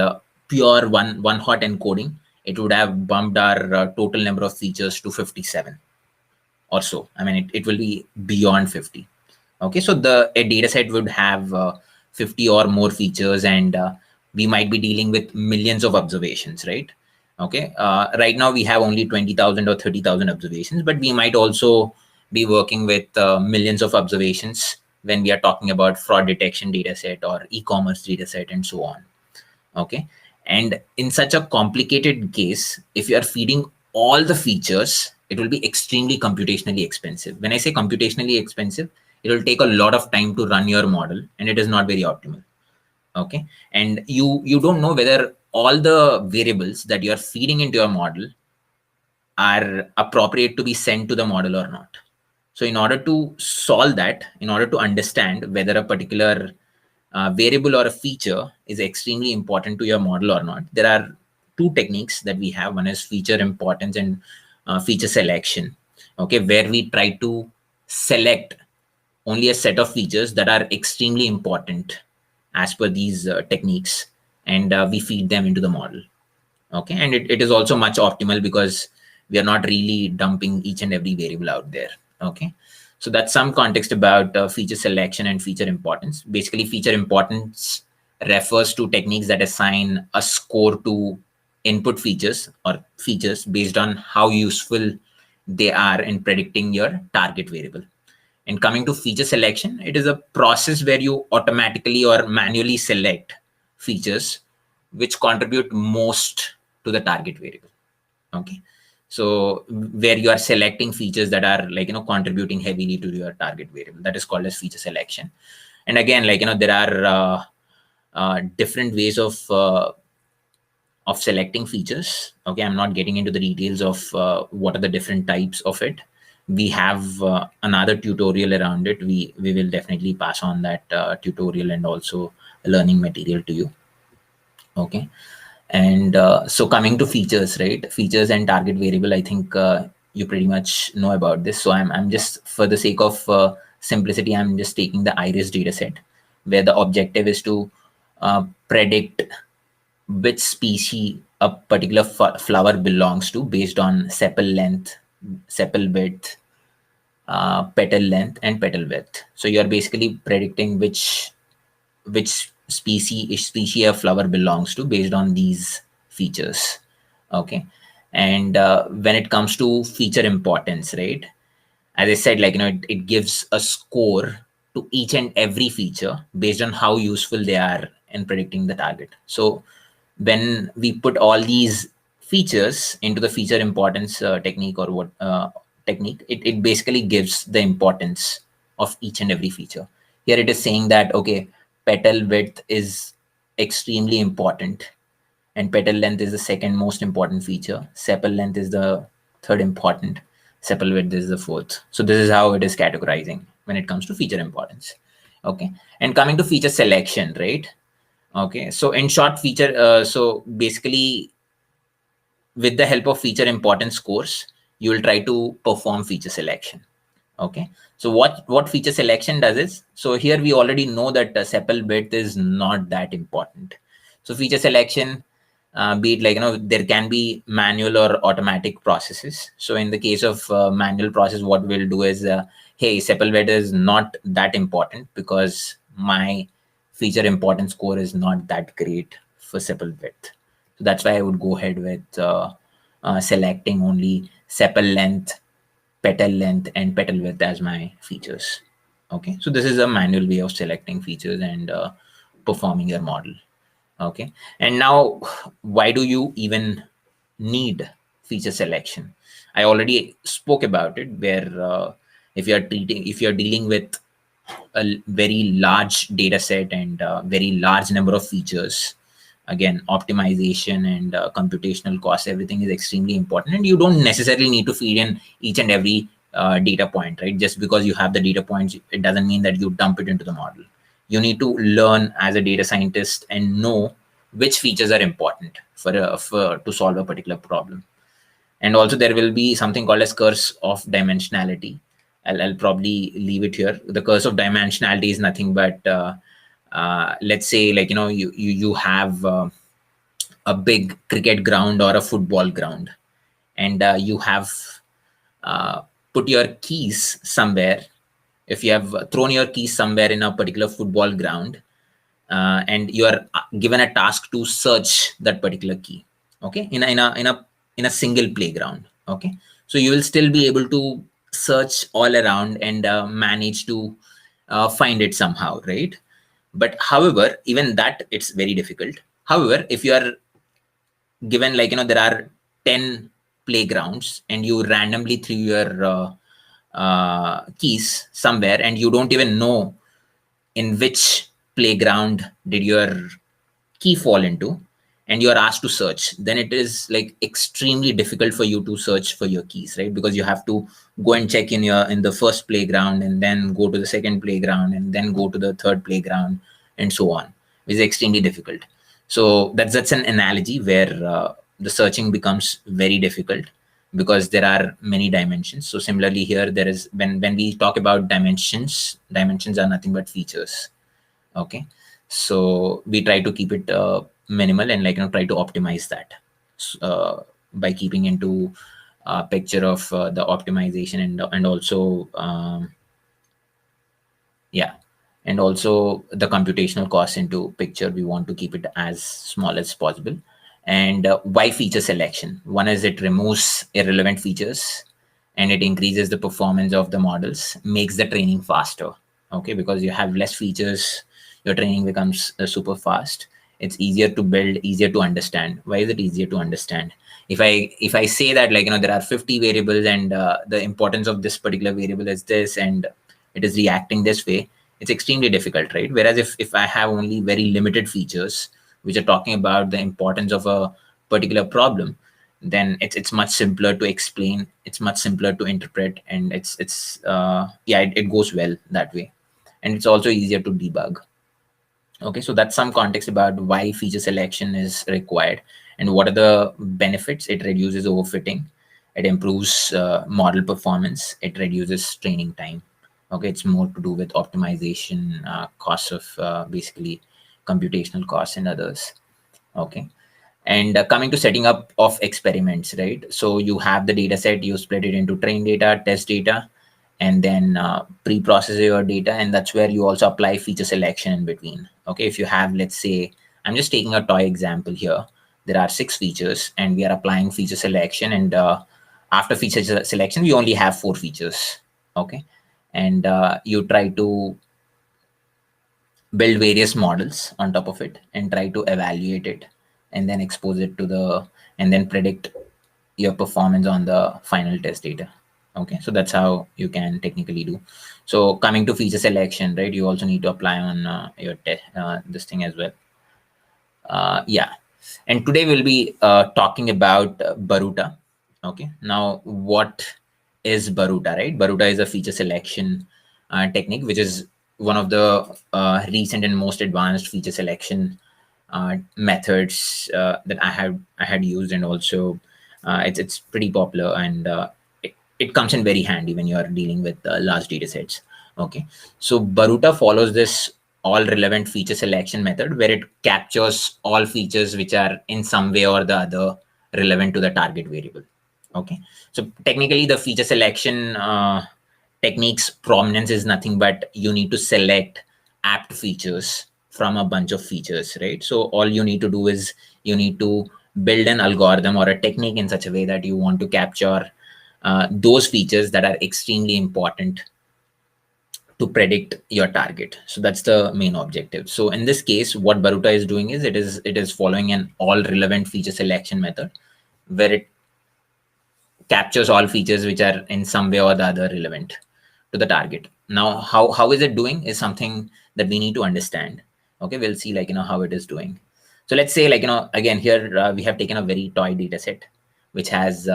[SPEAKER 1] pure one hot encoding, it would have bumped our total number of features to 57 or so. I mean, it will be beyond 50. Okay, so a data set would have 50 or more features, and we might be dealing with millions of observations, right? Okay, right now we have only 20,000 or 30,000 observations, but we might also be working with millions of observations when we are talking about fraud detection data set or e-commerce data set and so on. Okay, and in such a complicated case, if you are feeding all the features, it will be extremely computationally expensive. When I say computationally expensive, it will take a lot of time to run your model, and it is not very optimal. Okay, and you don't know whether all the variables that you are feeding into your model are appropriate to be sent to the model or not. So in order to solve that, in order to understand whether a particular variable or a feature is extremely important to your model or not, there are two techniques that we have. One is feature importance and feature selection. Okay, where we try to select only a set of features that are extremely important as per these techniques, and we feed them into the model. Okay, and it is also much optimal because we are not really dumping each and every variable out there. Okay, so that's some context about feature selection and feature importance. Basically, feature importance refers to techniques that assign a score to input features or features based on how useful they are in predicting your target variable. And coming to feature selection, it is a process where you automatically or manually select features which contribute most to the target variable. Okay, so where you are selecting features that are contributing heavily to your target variable, that is called as feature selection. And again, there are different ways of selecting features. Okay, I'm not getting into the details of what are the different types of it. We have another tutorial around it. We will definitely pass on that tutorial and also learning material to you. Okay, and so coming to features, right? Features and target variable, I think you pretty much know about this. So I'm just, for the sake of simplicity, I'm just taking the iris data set, where the objective is to predict which species a particular flower belongs to based on sepal length, sepal width, petal length, and petal width. So you are basically predicting which species a flower belongs to based on these features. Okay, and when it comes to feature importance, right? As I said, it gives a score to each and every feature based on how useful they are in predicting the target. So when we put all these features into the feature importance technique, or what technique, it basically gives the importance of each and every feature. Here it is saying that, okay, petal width is extremely important, and petal length is the second most important feature. Sepal length is the third important. Sepal width is the fourth. So this is how it is categorizing when it comes to feature importance. Okay, and coming to feature selection, right? Okay, so in short, feature, so basically with the help of feature importance scores, you will try to perform feature selection. Okay, so what feature selection does is, so here we already know that sepal width is not that important. So feature selection, be it like, there can be manual or automatic processes. So in the case of manual process, what we'll do is, hey, sepal width is not that important because my feature importance score is not that great for sepal width. So that's why I would go ahead with selecting only sepal length, petal length, and petal width as my features. Okay, so this is a manual way of selecting features and performing your model. Okay, and now, why do you even need feature selection? I already spoke about it, where if you're dealing with a very large data set and very large number of features, again, optimization and computational cost, everything is extremely important, and you don't necessarily need to feed in each and every data point, right? Just because you have the data points, it doesn't mean that you dump it into the model. You need to learn as a data scientist and know which features are important for to solve a particular problem. And also there will be something called as curse of dimensionality. I'll probably leave it here. The curse of dimensionality is nothing but, let's say, like, you have a big cricket ground or a football ground, and you have uh, put your keys somewhere. If you have thrown your keys somewhere in a particular football ground, and you are given a task to search that particular key, okay, in a single playground. Okay, so you will still be able to search all around and manage to find it somehow, right? But however, even that, it's very difficult. However, if you are given, like, there are 10 playgrounds and you randomly threw your keys somewhere, and you don't even know in which playground did your key fall into, and you are asked to search, then it is like extremely difficult for you to search for your keys, right? Because you have to go and check in the first playground, and then go to the second playground, and then go to the third playground, and so on, which is extremely difficult. So that's an analogy where the searching becomes very difficult because there are many dimensions. So similarly here, there is, when we talk about dimensions are nothing but features. Okay, so we try to keep it minimal, and, like, try to optimize that by keeping into a picture of the optimization, and also yeah, and also the computational cost into picture. We want to keep it as small as possible. And why feature selection? One is it removes irrelevant features, and it increases the performance of the models, makes the training faster. Okay, because you have less features, your training becomes super fast. It's easier to build, easier to understand. Why is it easier to understand? If I say that, like, there are 50 variables, and the importance of this particular variable is this, and it is reacting this way, it's extremely difficult, right? Whereas if I have only very limited features which are talking about the importance of a particular problem, then it's much simpler to explain, it's much simpler to interpret, and it goes well that way. And it's also easier to debug. Okay, so that's some context about why feature selection is required and what are the benefits. It reduces overfitting, it improves model performance, it reduces training time. Okay, it's more to do with optimization, costs of basically computational costs and others. Okay, and coming to setting up of experiments, right? So you have the data set, you split it into train data, test data, and then pre-process your data, and that's where you also apply feature selection in between. Okay, if you have, let's say, I'm just taking a toy example here, there are 6 features and we are applying feature selection, and after feature selection we only have 4 features. Okay, and you try to build various models on top of it and try to evaluate it, and then expose it to the, and then predict your performance on the final test data. Okay, so that's how you can technically do. So coming to feature selection, right, you also need to apply on your this thing as well. Yeah, and today we'll be talking about Boruta. Okay, now what is Boruta, right? Boruta is a feature selection technique, which is one of the recent and most advanced feature selection methods that I had used, and also It's pretty popular, and it comes in very handy when you are dealing with large data sets. Okay, so Boruta follows this all relevant feature selection method, where it captures all features which are in some way or the other relevant to the target variable. Okay, so technically the feature selection techniques prominence is nothing but you need to select apt features from a bunch of features, right? So all you need to do is you need to build an algorithm or a technique in such a way that you want to capture those features that are extremely important to predict your target. So that's the main objective. So in this case, what Boruta is doing is it is following an all relevant feature selection method, where it captures all features which are in some way or the other relevant to the target. Now, how is it doing is something that we need to understand. Okay, we'll see, like, how it is doing. So let's say, like, again, here we have taken a very toy data set which has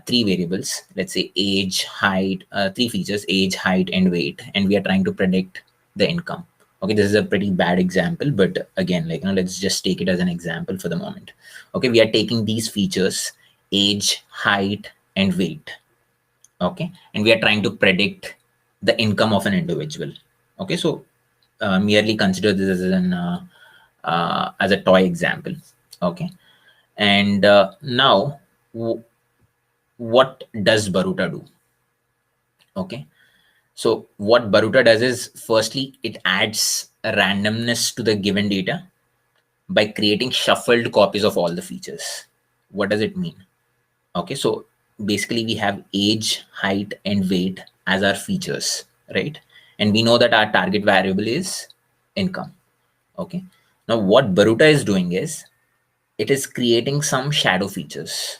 [SPEAKER 1] three variables. Let's say age, height, three features: age, height, and weight, and we are trying to predict the income. Okay, this is a pretty bad example, but again, like, let's just take it as an example for the moment. Okay, we are taking these features: age, height, and weight. Okay, and we are trying to predict the income of an individual. Okay, so merely consider this as an as a toy example. Okay, and now what does Boruta do? Okay, so what Boruta does is, firstly, it adds a randomness to the given data by creating shuffled copies of all the features. What does it mean? Okay, so basically we have age, height, and weight as our features, right? And we know that our target variable is income. Okay, now what Boruta is doing is it is creating some shadow features.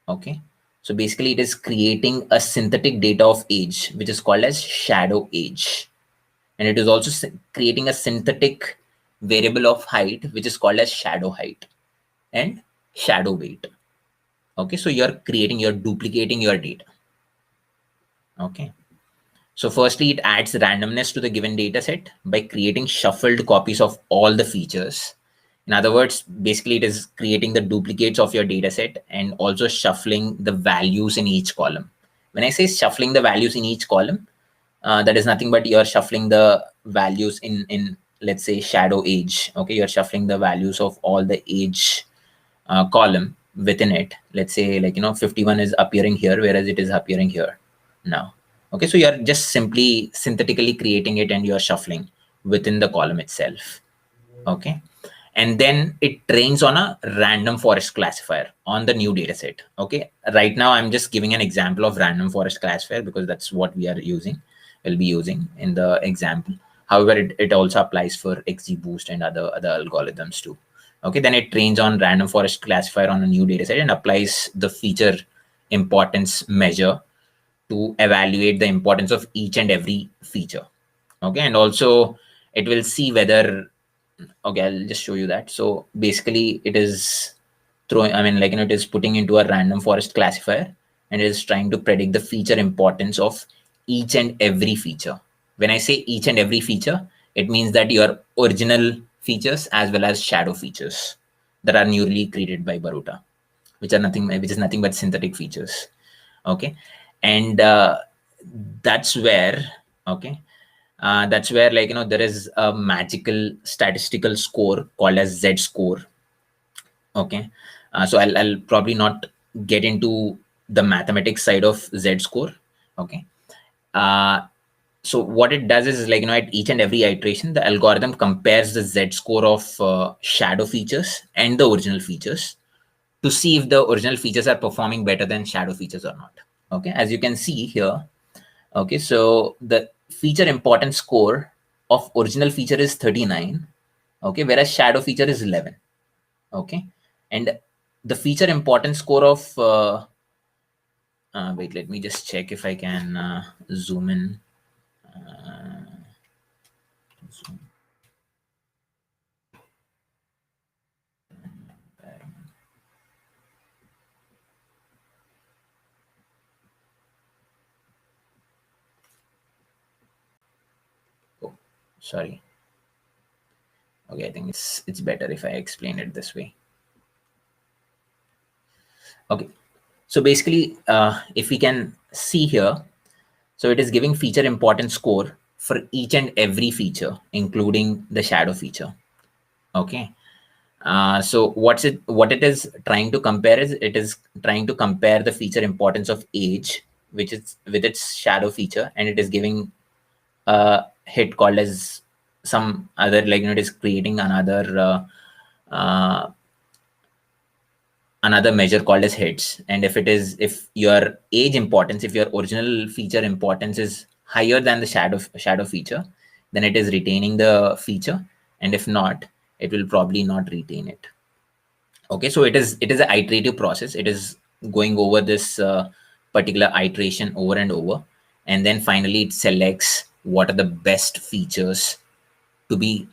[SPEAKER 1] Okay, so basically it is creating a synthetic data of age which is called as shadow age, and it is also creating a synthetic variable of height which is called as shadow height, and shadow weight. Okay, so you're duplicating your data. Okay, so firstly, it adds randomness to the given data set by creating shuffled copies of all the features. In other words, basically it is creating the duplicates of your data set and also shuffling the values in each column. When I say shuffling the values in each column, that is nothing but you're shuffling the values in, let's say, shadow age. Okay, you're shuffling the values of all the age column within it. Let's say, like, 51 is appearing here, whereas it is appearing here now. Okay, so you're just simply synthetically creating it and you're shuffling within the column itself. Okay, and then it trains on a random forest classifier on the new data set. Okay, right now I'm just giving an example of random forest classifier because that's what we'll be using in the example. However, it also applies for XGBoost and other algorithms too. Okay, then it trains on random forest classifier on a new data set and applies the feature importance measure to evaluate the importance of each and every feature. Okay, and also it will see whether, okay, I'll just show you that. So basically it is throwing, I mean, like, it is putting into a random forest classifier and it is trying to predict the feature importance of each and every feature. When I say each and every feature, it means that your original features as well as shadow features that are newly created by Boruta, which is nothing but synthetic features. Okay, and that's where, okay, that's where, like, there is a magical statistical score called as Z score. Okay, so I'll probably not get into the mathematics side of Z score. Okay, uh, so what it does is, like, at each and every iteration the algorithm compares the Z score of shadow features and the original features to see if the original features are performing better than shadow features or not. Okay, as you can see here. Okay, so the feature importance score of original feature is 39. Okay, whereas shadow feature is 11. Okay, and the feature importance score of wait, let me just check if I can zoom in. Zoom. Oh, sorry. Okay, I think it's better if I explain it this way. Okay. So basically, if we can see here, so it is giving feature importance score for each and every feature, including the shadow feature. Okay. So what it is trying to compare is, it is trying to compare the feature importance of age, which is with its shadow feature, and it is giving a hit called as some other, like, it is creating another measure called as hits. And if your age importance, if your original feature importance is higher than the shadow feature, then it is retaining the feature, and if not, it will probably not retain it. Okay, so it is an iterative process. It is going over this particular iteration over and over, and then finally it selects what are the best features to be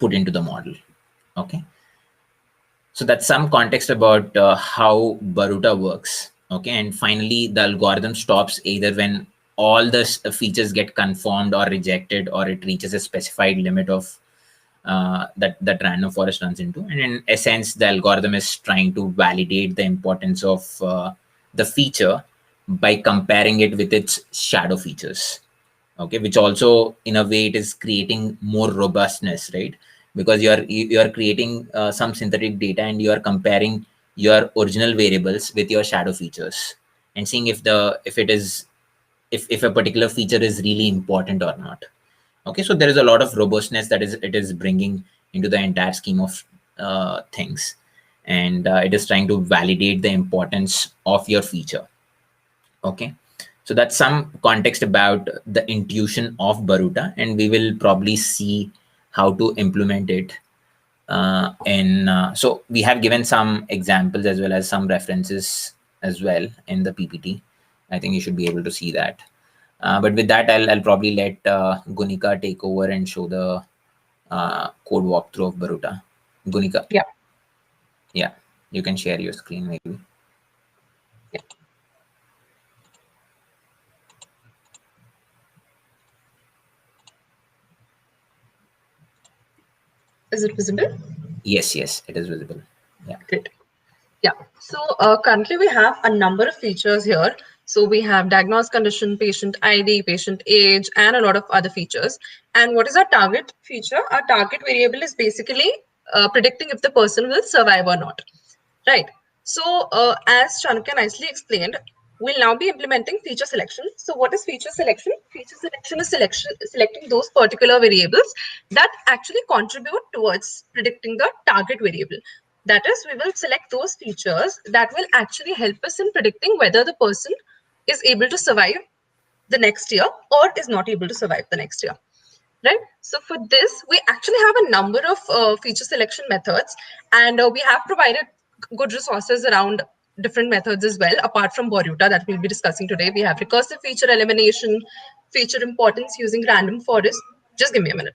[SPEAKER 1] put into the model. Okay, so that's some context about how Boruta works. Okay, and finally the algorithm stops either when all the features get confirmed or rejected, or it reaches a specified limit of that random forest runs into. And in essence, the algorithm is trying to validate the importance of the feature by comparing it with its shadow features. Okay, which also in a way it is creating more robustness, right? Because you are creating some synthetic data, and you are comparing your original variables with your shadow features, and seeing if a particular feature is really important or not. Okay, so there is a lot of robustness that it is bringing into the entire scheme of things, and it is trying to validate the importance of your feature. Okay, so that's some context about the intuition of Boruta, and we will probably see how to implement it. So we have given some examples as well as some references as well in the PPT. I think you should be able to see that. But with that, I'll probably let Gunika take over and show the code walkthrough of Boruta. Gunika.
[SPEAKER 2] Yeah.
[SPEAKER 1] Yeah, you can share your screen maybe.
[SPEAKER 2] Yeah. Is it visible?
[SPEAKER 1] Yes, it is visible. Yeah.
[SPEAKER 2] Great. Yeah. So currently we have a number of features here. So we have diagnosed condition, patient ID, patient age, and a lot of other features. And what is our target feature? Our target variable is basically predicting if the person will survive or not. Right. So as Chanukya nicely explained, we'll now be implementing feature selection. So what is feature selection? Feature selection is selecting those particular variables that actually contribute towards predicting the target variable. That is, we will select those features that will actually help us in predicting whether the person is able to survive the next year or is not able to survive the next year. Right. So for this, we actually have a number of feature selection methods, and we have provided good resources around different methods as well. Apart from Boruta that we'll be discussing today, we have recursive feature elimination, feature importance using random forest. Just give me a minute.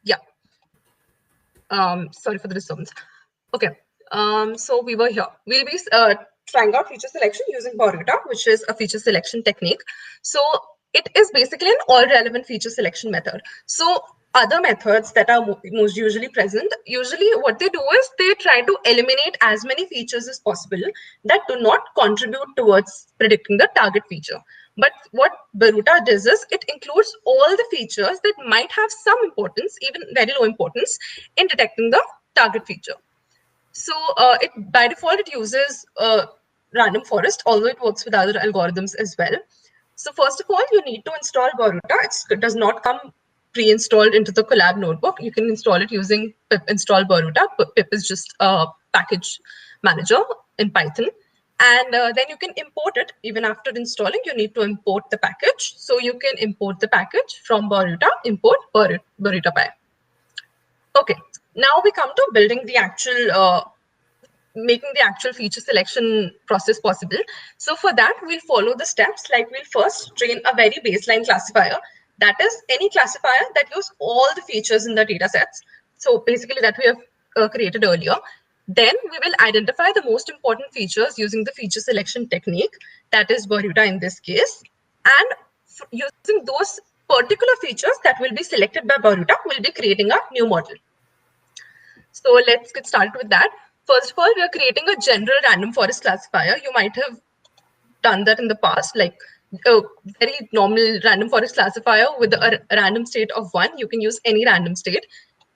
[SPEAKER 2] Yeah. Sorry for the disturbance. Okay. So we were here. We'll be trying out feature selection using Boruta, which is a feature selection technique. So it is basically an all relevant feature selection method. So other methods that are most usually present, usually what they do is they try to eliminate as many features as possible that do not contribute towards predicting the target feature. But what Boruta does is it includes all the features that might have some importance, even very low importance, in detecting the target feature. So it by default, it uses random forest, although it works with other algorithms as well. So first of all, you need to install Boruta. It does not come pre-installed into the Collab notebook. You can install it using pip install Boruta. Pip is just a package manager in Python. And then you can import it. Even after installing, you need to import the package. So you can import the package from Boruta, import Boruta Py. Okay, now we come to building the actual making the actual feature selection process possible. So for that, we'll follow the steps. Like we'll first train a very baseline classifier. That is any classifier that use all the features in the data sets. So basically that we have created earlier. Then we will identify the most important features using the feature selection technique, that is Boruta in this case. And using those particular features that will be selected by Boruta, we'll be creating a new model. So let's get started with that. First of all, we are creating a general random forest classifier. You might have done that in the past, like a very normal random forest classifier with a random state of 1. You can use any random state.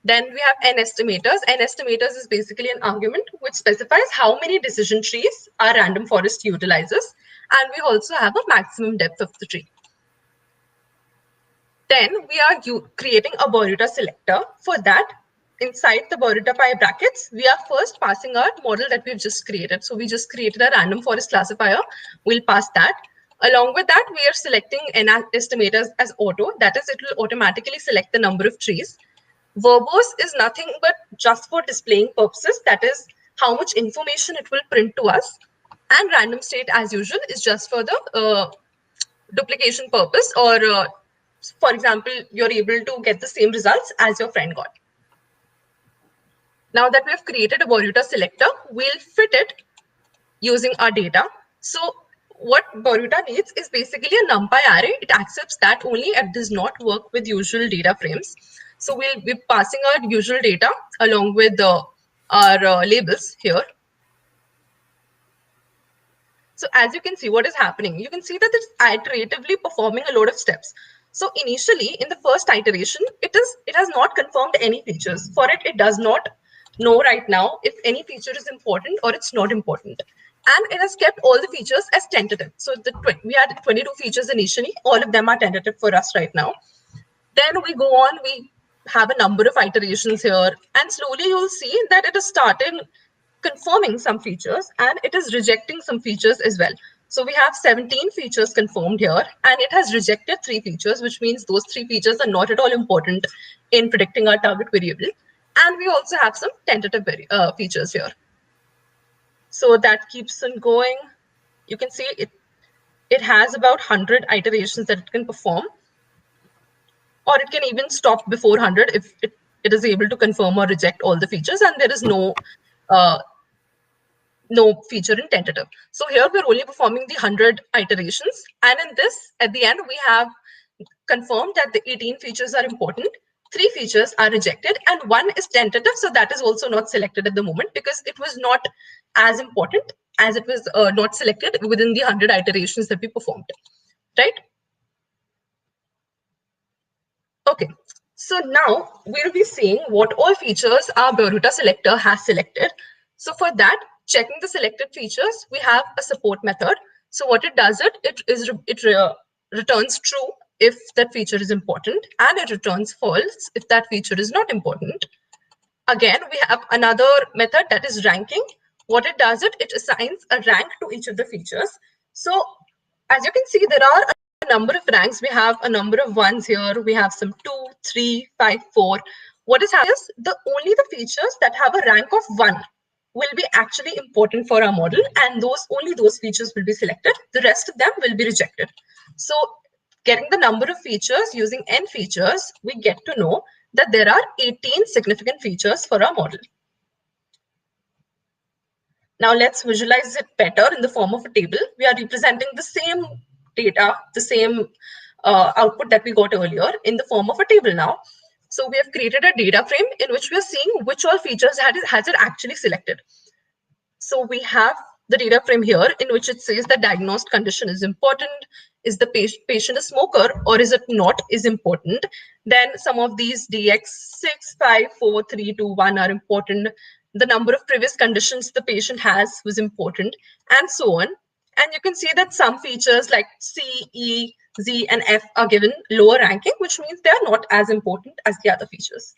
[SPEAKER 2] Then we have n estimators. N estimators is basically an argument which specifies how many decision trees our random forest utilizes. And we also have a maximum depth of the tree. Then we are creating a Boruta selector. For that, inside the Boruta pi brackets, we are first passing our model that we've just created. So we just created a random forest classifier. We'll pass that. Along with that, we are selecting n estimators as auto. That is, it will automatically select the number of trees. Verbose is nothing but just for displaying purposes. That is how much information it will print to us. And random state, as usual, is just for the duplication purpose, or for example, you're able to get the same results as your friend got. Now that we have created a Boruta selector, we'll fit it using our data. So what Boruta needs is basically a NumPy array. It accepts that only. It does not work with usual data frames. So we'll be passing our usual data along with our labels here. So as you can see, what is happening? You can see that it's iteratively performing a lot of steps. So initially, in the first iteration, it has not confirmed any features. For it, it does not know right now if any feature is important or it's not important. And it has kept all the features as tentative. So we had 22 features initially. All of them are tentative for us right now. Then we go on, we have a number of iterations here. And slowly you'll see that it has started confirming some features and it is rejecting some features as well. So we have 17 features confirmed here and it has rejected 3 features, which means those 3 features are not at all important in predicting our target variable. And we also have some tentative features here. So that keeps on going. You can see it has about 100 iterations that it can perform, or it can even stop before 100 if it is able to confirm or reject all the features and there is no feature in tentative. So here we're only performing the 100 iterations. And in this, at the end, we have confirmed that the 18 features are important, 3 features are rejected, and 1 is tentative. So that is also not selected at the moment because it was not as important as it was not selected within the 100 iterations that we performed, right? Okay, so now we'll be seeing what all features our Boruta selector has selected. So for that, checking the selected features, we have a support method. So what it does, it returns true if that feature is important, and it returns false if that feature is not important. Again, we have another method that is ranking. What it does, it assigns a rank to each of the features. So as you can see, there are a number of ranks. We have a number of ones here. We have some 2, 3, 5, 4. What is happening is only the features that have a rank of 1 will be actually important for our model, and only those features will be selected. The rest of them will be rejected. So getting the number of features using n features, we get to know that there are 18 significant features for our model. Now let's visualize it better in the form of a table. We are representing the same data, the same output that we got earlier in the form of a table now. So we have created a data frame in which we are seeing which all features has it actually selected. So we have the data frame here in which it says the diagnosed condition is important. Is the patient a smoker or is it not is important. Then some of these DX 6, 5, 4, 3, 2, 1 are important. The number of previous conditions the patient has was important, and so on. And you can see that some features like C, E, Z, and F are given lower ranking, which means they are not as important as the other features.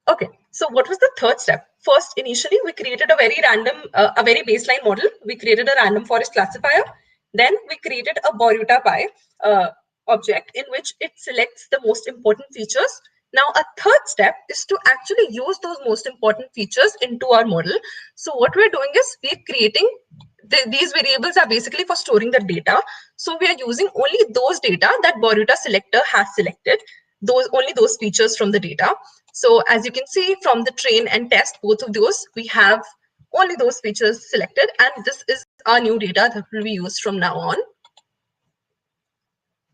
[SPEAKER 2] Okay, so what was the third step? First, initially, we created a very baseline model. We created a random forest classifier. Then we created a Boruta pi object in which it selects the most important features. Now, a third step is to actually use those most important features into our model. So what we're doing is we're creating, these variables are basically for storing the data. So we are using only those data that Boruta selector has selected, only those features from the data. So as you can see from the train and test, both of those, we have only those features selected, and this is our new data that will be used from now on.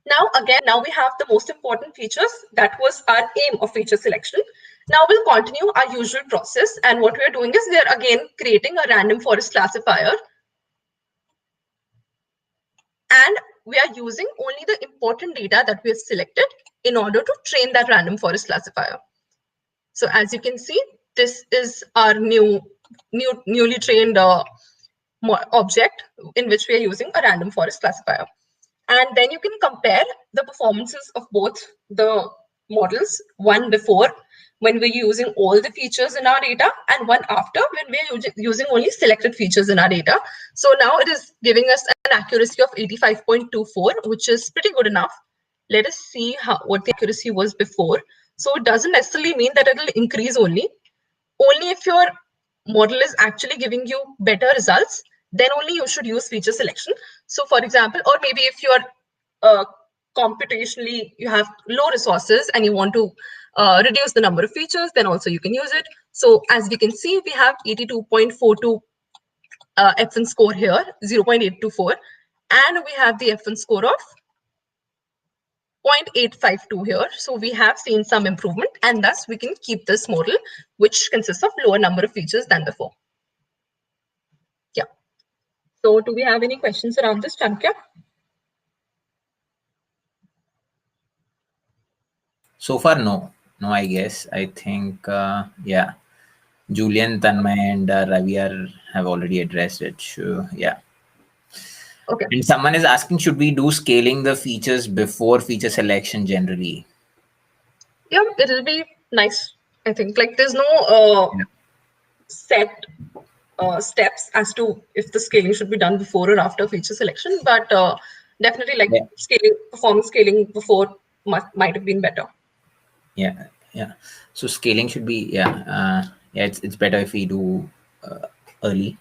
[SPEAKER 2] Now we have the most important features. That was our aim of feature selection. Now we'll continue our usual process, and what we're doing is we're again creating a random forest classifier, and we are using only the important data that we have selected in order to train that random forest classifier. So as you can see, this is our newly trained object in which we are using a random forest classifier. And then you can compare the performances of both the models, one before when we're using all the features in our data, and one after when we're using only selected features in our data. So now it is giving us an accuracy of 85.24, which is pretty good enough. Let us see what the accuracy was before. So it doesn't necessarily mean that it'll increase only if your model is actually giving you better results, then only you should use feature selection. So for example, or maybe if you're computationally, you have low resources and you want to reduce the number of features, then also you can use it. So as we can see, we have 82.42 FN score here, 0.824, and we have the FN score of 0.852 here. So we have seen some improvement, and thus we can keep this model, which consists of lower number of features than before. Yeah. So do we have any questions around this, Chanukya?
[SPEAKER 1] So far, no. No, I guess. I think, yeah. Julian, Tanmay, and Ravi have already addressed it. So, yeah.
[SPEAKER 2] Okay.
[SPEAKER 1] And someone is asking, should we do scaling the features before feature selection generally?
[SPEAKER 2] Yeah, it'll be nice. I think like there's no set steps as to if the scaling should be done before or after feature selection, but definitely like scaling, performance scaling before might have been better.
[SPEAKER 1] Yeah, yeah. So scaling should be yeah. It's better if we do early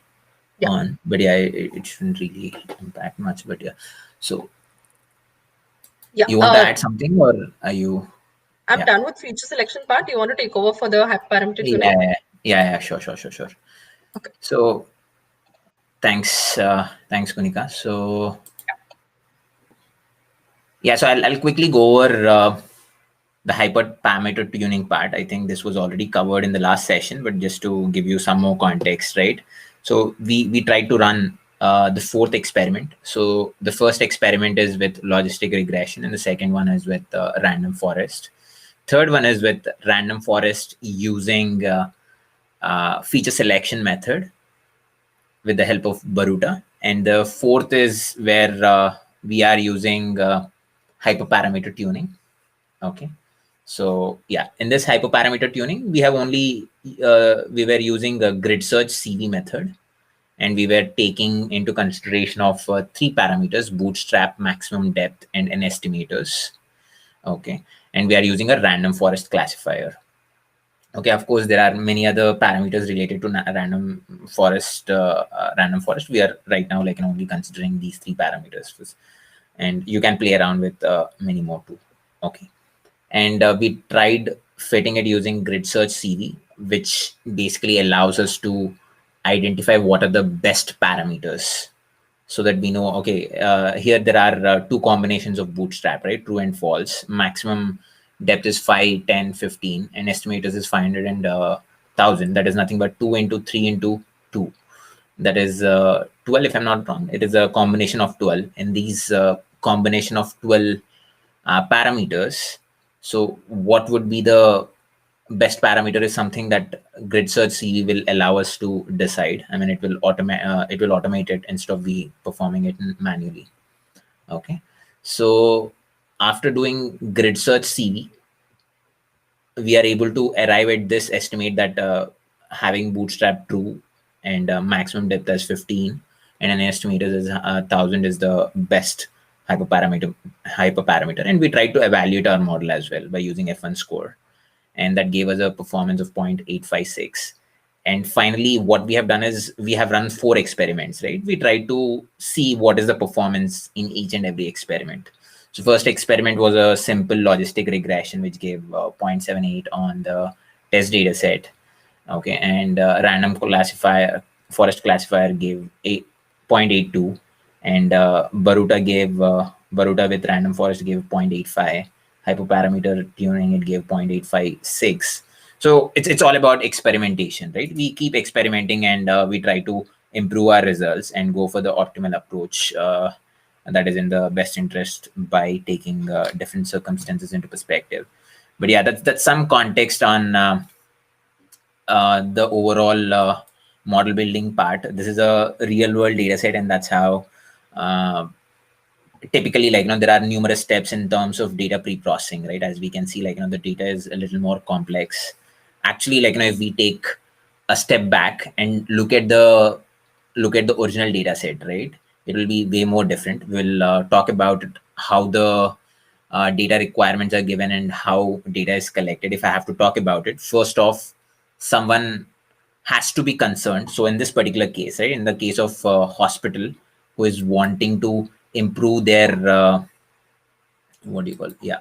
[SPEAKER 1] on, but yeah, it shouldn't really impact much. But yeah, so
[SPEAKER 2] yeah,
[SPEAKER 1] you want to add something, or are you?
[SPEAKER 2] I'm done with feature selection part. Do you want to take over for the hyperparameter tuning?
[SPEAKER 1] Yeah, sure.
[SPEAKER 2] Okay.
[SPEAKER 1] So thanks, Kunika. So yeah, so I'll quickly go over the hyperparameter tuning part. I think this was already covered in the last session, but just to give you some more context, right? So we tried to run the fourth experiment. So the first experiment is with logistic regression, and the second one is with random forest. Third one is with random forest using feature selection method with the help of Boruta. And the fourth is where we are using hyperparameter tuning. Okay. So yeah, in this hyperparameter tuning, we have only, we were using a grid search CV method, and we were taking into consideration of three parameters: bootstrap, maximum depth, and an estimators. Okay. And we are using a random forest classifier. Okay, of course, there are many other parameters related to random forest. We are right now like only considering these three parameters, and you can play around with many more too. Okay, and we tried fitting it using grid search CV, which basically allows us to identify what are the best parameters, so that we know, okay, here there are two combinations of bootstrap, right? True and false. Maximum depth is 5, 10, 15, and estimators is 500 and 1000. That is nothing but 2 into 3 into 2. That is 12, if I'm not wrong. It is a combination of 12, and these combination of 12 parameters. So what would be the best parameter is something that grid search CV will allow us to decide. I mean, it will automate it instead of we performing it manually. Okay. So after doing grid search CV, we are able to arrive at this estimate that having bootstrap true and maximum depth as 15 and an estimator is 1000 is the best hyperparameter. And we tried to evaluate our model as well by using F1 score, and that gave us a performance of 0.856. And finally, what we have done is we have run 4 experiments, right? We tried to see what is the performance in each and every experiment. So first experiment was a simple logistic regression, which gave 0.78 on the test data set. Okay, and random classifier, forest classifier gave 0.82, and Boruta with random forest gave 0.85. Hyperparameter tuning, it gave 0.856. So it's all about experimentation, right? We keep experimenting, and we try to improve our results and go for the optimal approach that is in the best interest by taking different circumstances into perspective. But yeah, that's some context on the overall model building part. This is a real world data set, and that's how uh, typically, like, there are numerous steps in terms of data pre-processing, right? As we can see, like, the data is a little more complex. Actually, like, if we take a step back and look at the original data set, right, it will be way more different. We'll talk about how the data requirements are given and how data is collected. If I have to talk about it, first off, someone has to be concerned. So in this particular case, right, in the case of hospital who is wanting to improve their what do you call it? Yeah,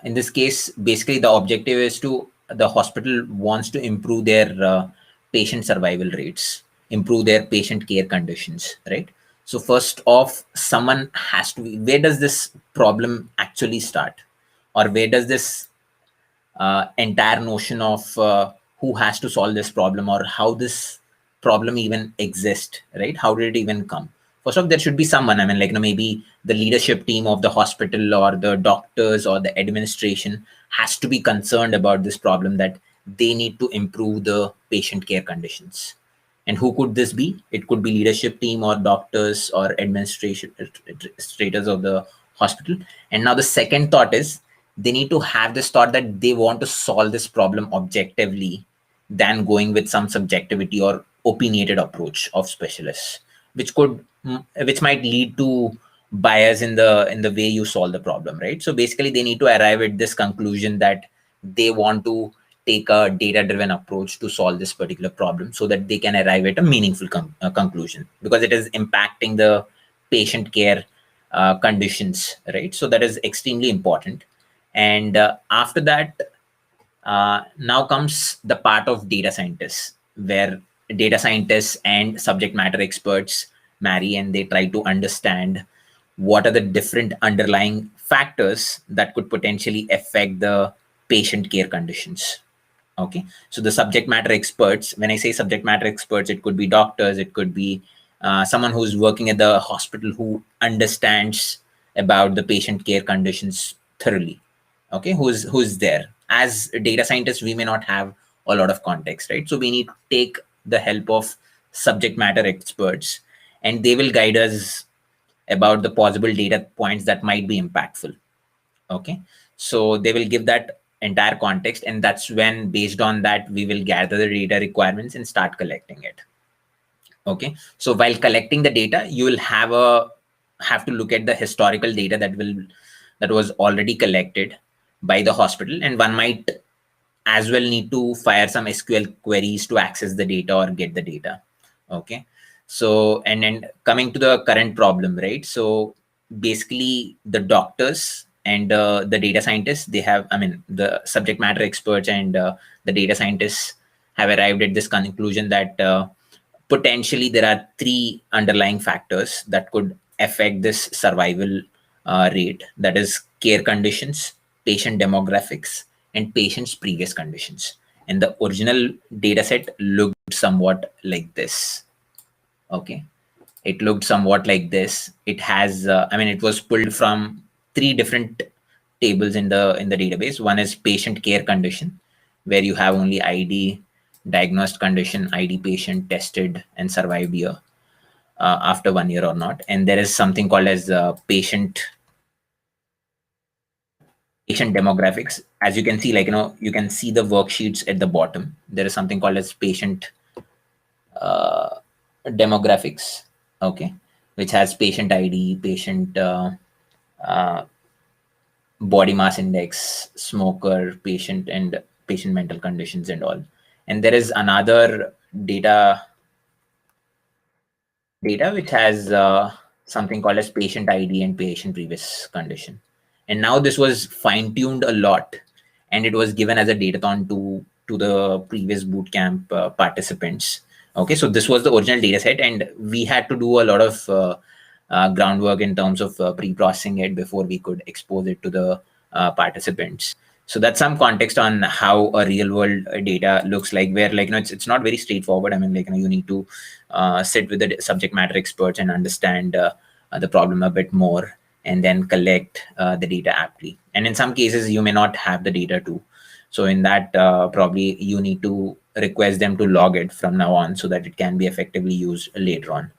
[SPEAKER 1] in this case, basically the objective is to the hospital wants to improve their patient survival rates, improve their patient care conditions, right? So first off, someone has to be, where does this problem actually start, or where does this entire notion of who has to solve this problem, or how this problem even exist, right? How did it even come? First off, there should be someone, I mean, like, maybe the leadership team of the hospital or the doctors or the administration has to be concerned about this problem, that they need to improve the patient care conditions. And who could this be? It could be leadership team or doctors or administrators of the hospital. And now the second thought is, they need to have this thought that they want to solve this problem objectively than going with some subjectivity or opinionated approach of specialists, which might lead to bias in the way you solve the problem, right? So basically they need to arrive at this conclusion that they want to take a data driven approach to solve this particular problem, so that they can arrive at a meaningful conclusion, because it is impacting the patient care conditions, right? So that is extremely important. And after that, now comes the part of data scientists, where data scientists and subject matter experts marry, and they try to understand what are the different underlying factors that could potentially affect the patient care conditions. Okay, so the subject matter experts, when I say subject matter experts, it could be doctors, it could be someone who's working at the hospital who understands about the patient care conditions thoroughly. Okay, who's there. As data scientists, we may not have a lot of context, right? So we need to take the help of subject matter experts, and they will guide us about the possible data points that might be impactful. Okay, so they will give that entire context, and that's when, based on that, we will gather the data requirements and start collecting it. Okay, so while collecting the data, you will have to look at the historical data that was already collected by the hospital, and one might as well need to fire some SQL queries to access the data or get the data. Okay, so and then coming to the current problem, right? So basically the doctors and the data scientists, they have, I mean, the subject matter experts and the data scientists have arrived at this conclusion that potentially there are three underlying factors that could affect this survival rate, that is care conditions, patient demographics, and patient's previous conditions. And the original data set looked somewhat like this. Okay, it looked somewhat like this. It has I mean, it was pulled from three different tables in the database. One is patient care condition, where you have only ID, diagnosed condition, ID, patient, tested and survived year, after 1 year or not. And there is something called as patient demographics. As you can see, like, you can see the worksheets at the bottom. There is something called as patient demographics. Okay, which has patient ID, patient uh, body mass index, smoker, patient, and patient mental conditions and all. And there is another data which has something called as patient ID and patient previous condition. And now this was fine tuned a lot, and it was given as a datathon to the previous bootcamp participants. Okay, so this was the original data set, and we had to do a lot of groundwork in terms of pre-processing it before we could expose it to the participants. So that's some context on how a real world data looks like, where like it's not very straightforward. I mean, like you need to sit with the subject matter experts and understand the problem a bit more, and then collect the data aptly. And in some cases, you may not have the data too. So in that, probably you need to request them to log it from now on so that it can be effectively used later on.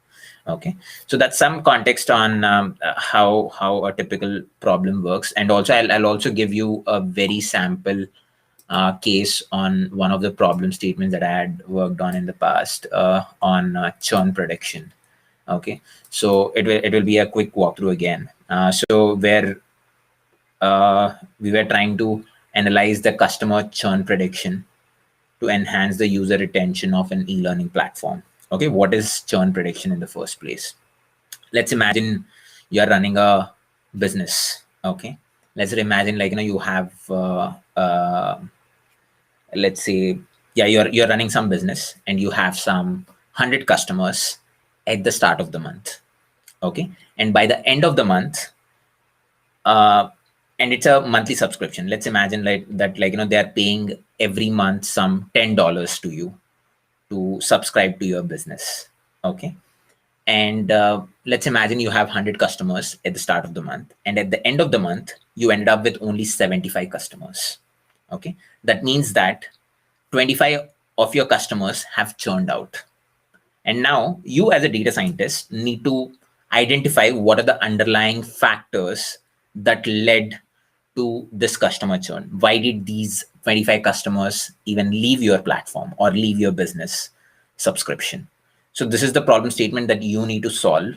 [SPEAKER 1] Okay, so that's some context on how a typical problem works, and also I'll also give you a very sample case on one of the problem statements that I had worked on in the past on churn prediction. Okay, so it will be a quick walkthrough again. So where we were trying to analyze the customer churn prediction to enhance the user retention of an e-learning platform. Okay, what is churn prediction in the first place? Let's imagine you are running a business. Okay, let's imagine like you have let's say, yeah, you're running some business and you have some 100 customers at the start of the month. Okay, and by the end of the month, and it's a monthly subscription. Let's imagine like that, like they are paying every month some $10 to you to subscribe to your business. Okay, and let's imagine you have 100 customers at the start of the month, and at the end of the month you ended up with only 75 customers. Okay, that means that 25 of your customers have churned out. And now you as a data scientist need to identify what are the underlying factors that led to this customer churn. Why did these 25 customers even leave your platform or leave your business subscription? So this is the problem statement that you need to solve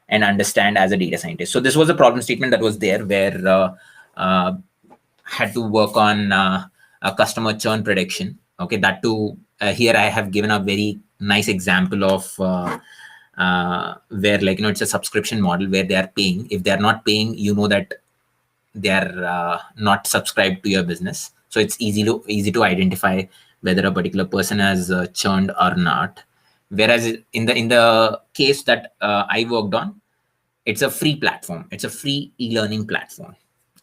[SPEAKER 1] and understand as a data scientist. So this was a problem statement that was there where had to work on a customer churn prediction. Okay, that too, here I have given a very nice example of where like it's a subscription model where they are paying. If they are not paying, that they are not subscribed to your business. So it's easy to identify whether a particular person has churned or not. Whereas in the case that I worked on, it's a free platform. It's a free e-learning platform.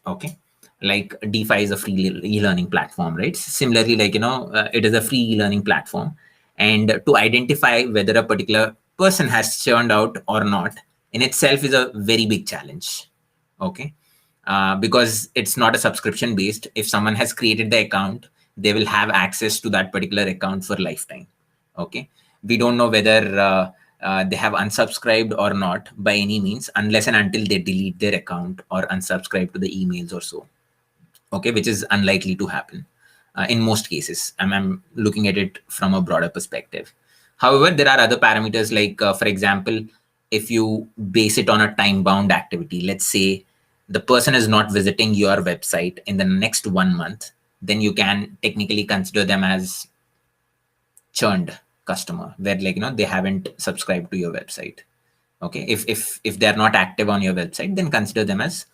[SPEAKER 1] Okay, like DPhi is a free e-learning platform, right? Similarly, like it is a free e-learning platform, and to identify whether a particular person has churned out or not in itself is a very big challenge. Okay, because it's not a subscription based. If someone has created the account, they will have access to that particular account for lifetime. Okay, we don't know whether they have unsubscribed or not by any means, unless and until they delete their account or unsubscribe to the emails or so. Okay, which is unlikely to happen in most cases. I'm looking at it from a broader perspective. However, there are other parameters like, for example, if you base it on a time-bound activity, let's say the person is not visiting your website in the next 1 month, then you can technically consider them as churned customer, where like they haven't subscribed to your website. Okay, if they're not active on your website, then consider them as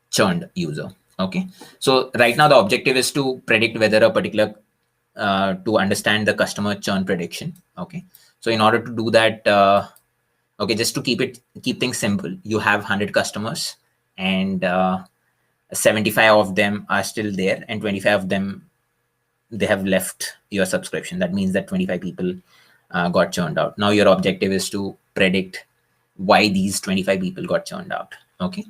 [SPEAKER 1] churned user. Okay, so right now the objective is to predict whether a particular to understand the customer churn prediction. Okay, so in order to do that, okay, just to keep things simple, you have 100 customers, and 75 of them are still there, and 25 of them, they have left your subscription. That means that 25 people got churned out. Now your objective is to predict why these 25 people got churned out. Okay,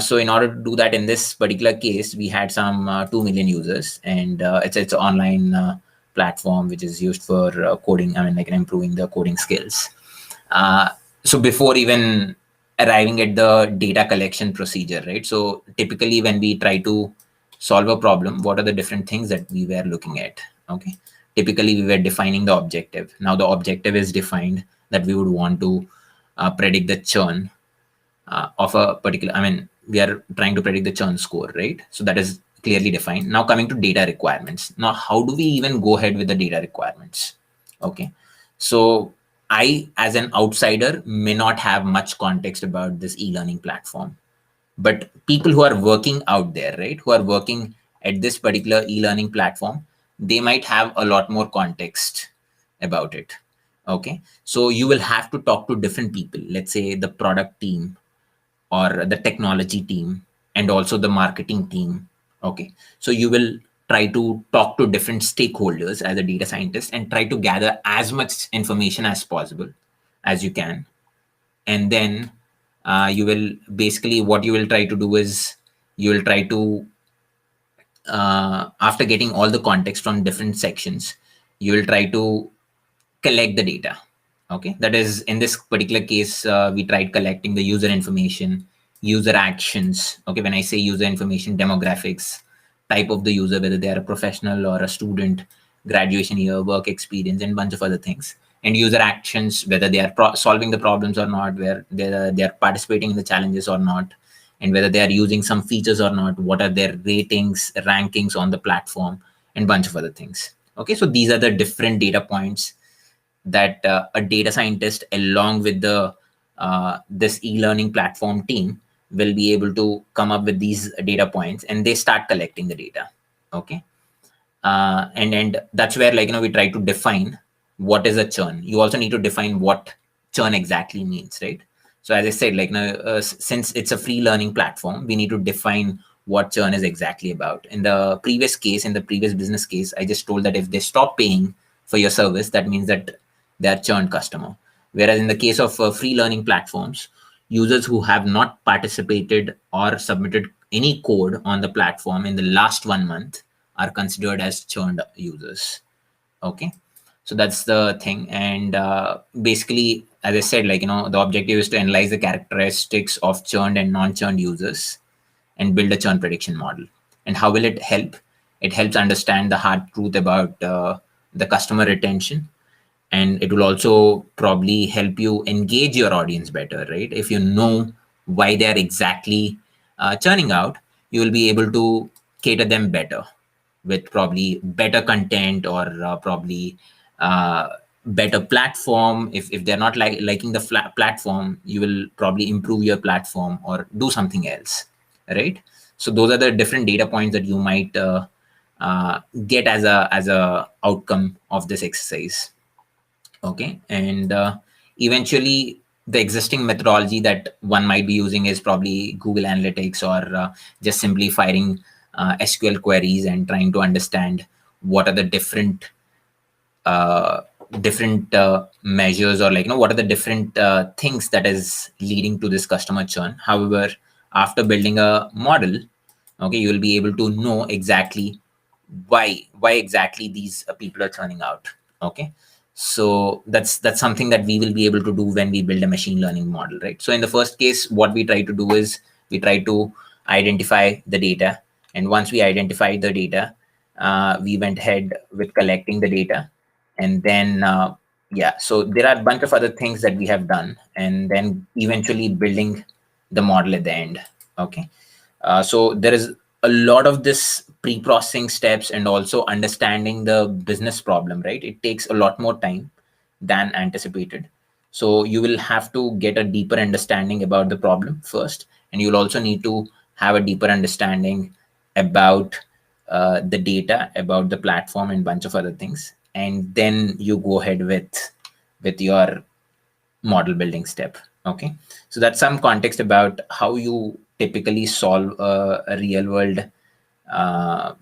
[SPEAKER 1] so in order to do that, in this particular case, we had some 2 million users, and it's an online platform which is used for coding. I mean, like improving the coding skills. So before even arriving at the data collection procedure, right? So typically when we try to solve a problem, what are the different things that we were looking at? Okay, typically we were defining the objective. Now the objective is defined, that we would want to predict the churn of a particular, I mean, we are trying to predict the churn score, right? So that is clearly defined. Now coming to data requirements. Now, how do we even go ahead with the data requirements? Okay, so I, as an outsider, may not have much context about this e-learning platform, But people who are working out there, right, who are working at this particular e-learning platform, they might have a lot more context about it. Okay, so you will have to talk to different people, let's say the product team or the technology team and also the marketing team. Okay, so you will try to talk to different stakeholders as a data scientist and try to gather as much information as possible as you can. And then you will basically, what you will try to do is you will try to after getting all the context from different sections, you will try to collect the data. Okay, that is, in this particular case, we tried collecting the user information, user actions. Okay, when I say user information, demographics, type of the user, whether they are a professional or a student, graduation year, work experience, and bunch of other things. And user actions, whether they are solving the problems or not, where they are participating in the challenges or not, and whether they are using some features or not, what are their ratings, rankings on the platform, and bunch of other things. Okay, so these are the different data points that a data scientist along with the this e-learning platform team will be able to come up with these data points, and they start collecting the data. Okay, and that's where, like, we try to define what is a churn. You also need to define what churn exactly means, right? So as I said, like, since it's a free learning platform, we need to define what churn is exactly about. In the previous case, in the previous business case, I just told that if they stop paying for your service, that means that they're churned customer. Whereas in the case of free learning platforms, users who have not participated or submitted any code on the platform in the last 1 month are considered as churned users. Okay, so that's the thing. And basically, as I said, like, the objective is to analyze the characteristics of churned and non-churned users and build a churn prediction model. And how will it help? It helps understand the hard truth about the customer retention, and it will also probably help you engage your audience better, right? If you know why they're exactly churning out, you will be able to cater them better with probably better content, or probably uh, better platform. If they're not liking the platform, you will probably improve your platform or do something else, right? So those are the different data points that you might get as a outcome of this exercise. Okay, and eventually the existing methodology that one might be using is probably Google Analytics, or just simply firing SQL queries and trying to understand what are the different uh, measures, or, like, what are the different things that is leading to this customer churn. However, after building a model, okay, you will be able to know exactly why exactly these people are churning out. Okay, so that's something that we will be able to do when we build a machine learning model, right? So in the first case, what we try to do is we try to identify the data, and once we identify the data, we went ahead with collecting the data. And then yeah, so there are a bunch of other things that we have done, and then eventually building the model at the end. Okay, so there is a lot of this pre-processing steps, and also understanding the business problem, right? It takes a lot more time than anticipated. So you will have to get a deeper understanding about the problem first, and you'll also need to have a deeper understanding about the data, about the platform, and bunch of other things. And then you go ahead with your model building step. Okay, so that's some context about how you typically solve a real world uh,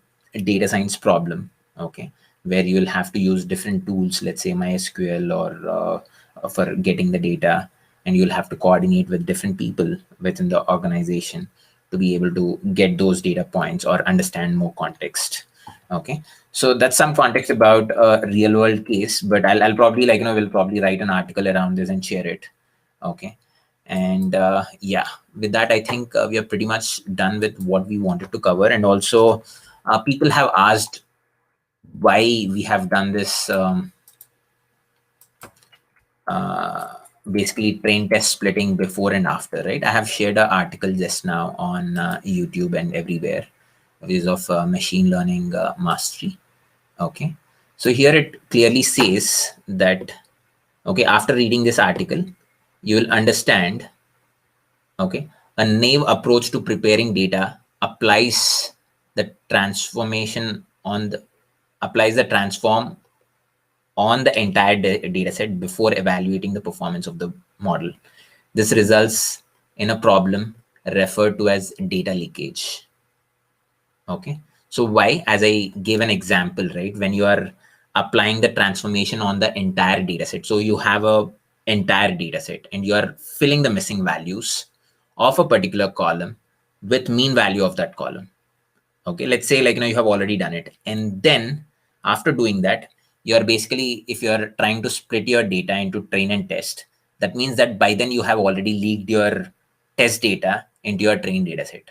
[SPEAKER 1] data science problem. Okay, where you will have to use different tools, let's say MySQL, or for getting the data, and you'll have to coordinate with different people within the organization to be able to get those data points or understand more context. Okay, so that's some context about a real world case, but I'll probably, like, we'll probably write an article around this and share it. Okay, and yeah, with that, I think we are pretty much done with what we wanted to cover. And also, people have asked why we have done this basically train test splitting before and after, right? I have shared an article just now on YouTube and everywhere. It is of machine learning mastery. Okay, so here it clearly says that, okay, after reading this article, you will understand, okay, A naive approach to preparing data applies the transform on the entire data set before evaluating the performance of the model. This results in a problem referred to as data leakage. Okay. So why? As I gave an example, right? When you are applying the transformation on the entire data set, so you have a entire data set and you are filling the missing values of a particular column with mean value of that column. Okay, let's say you have already done it, and then after doing that, you're basically, if you're trying to split your data into train and test, that means that by then you have already leaked your test data into your train data set.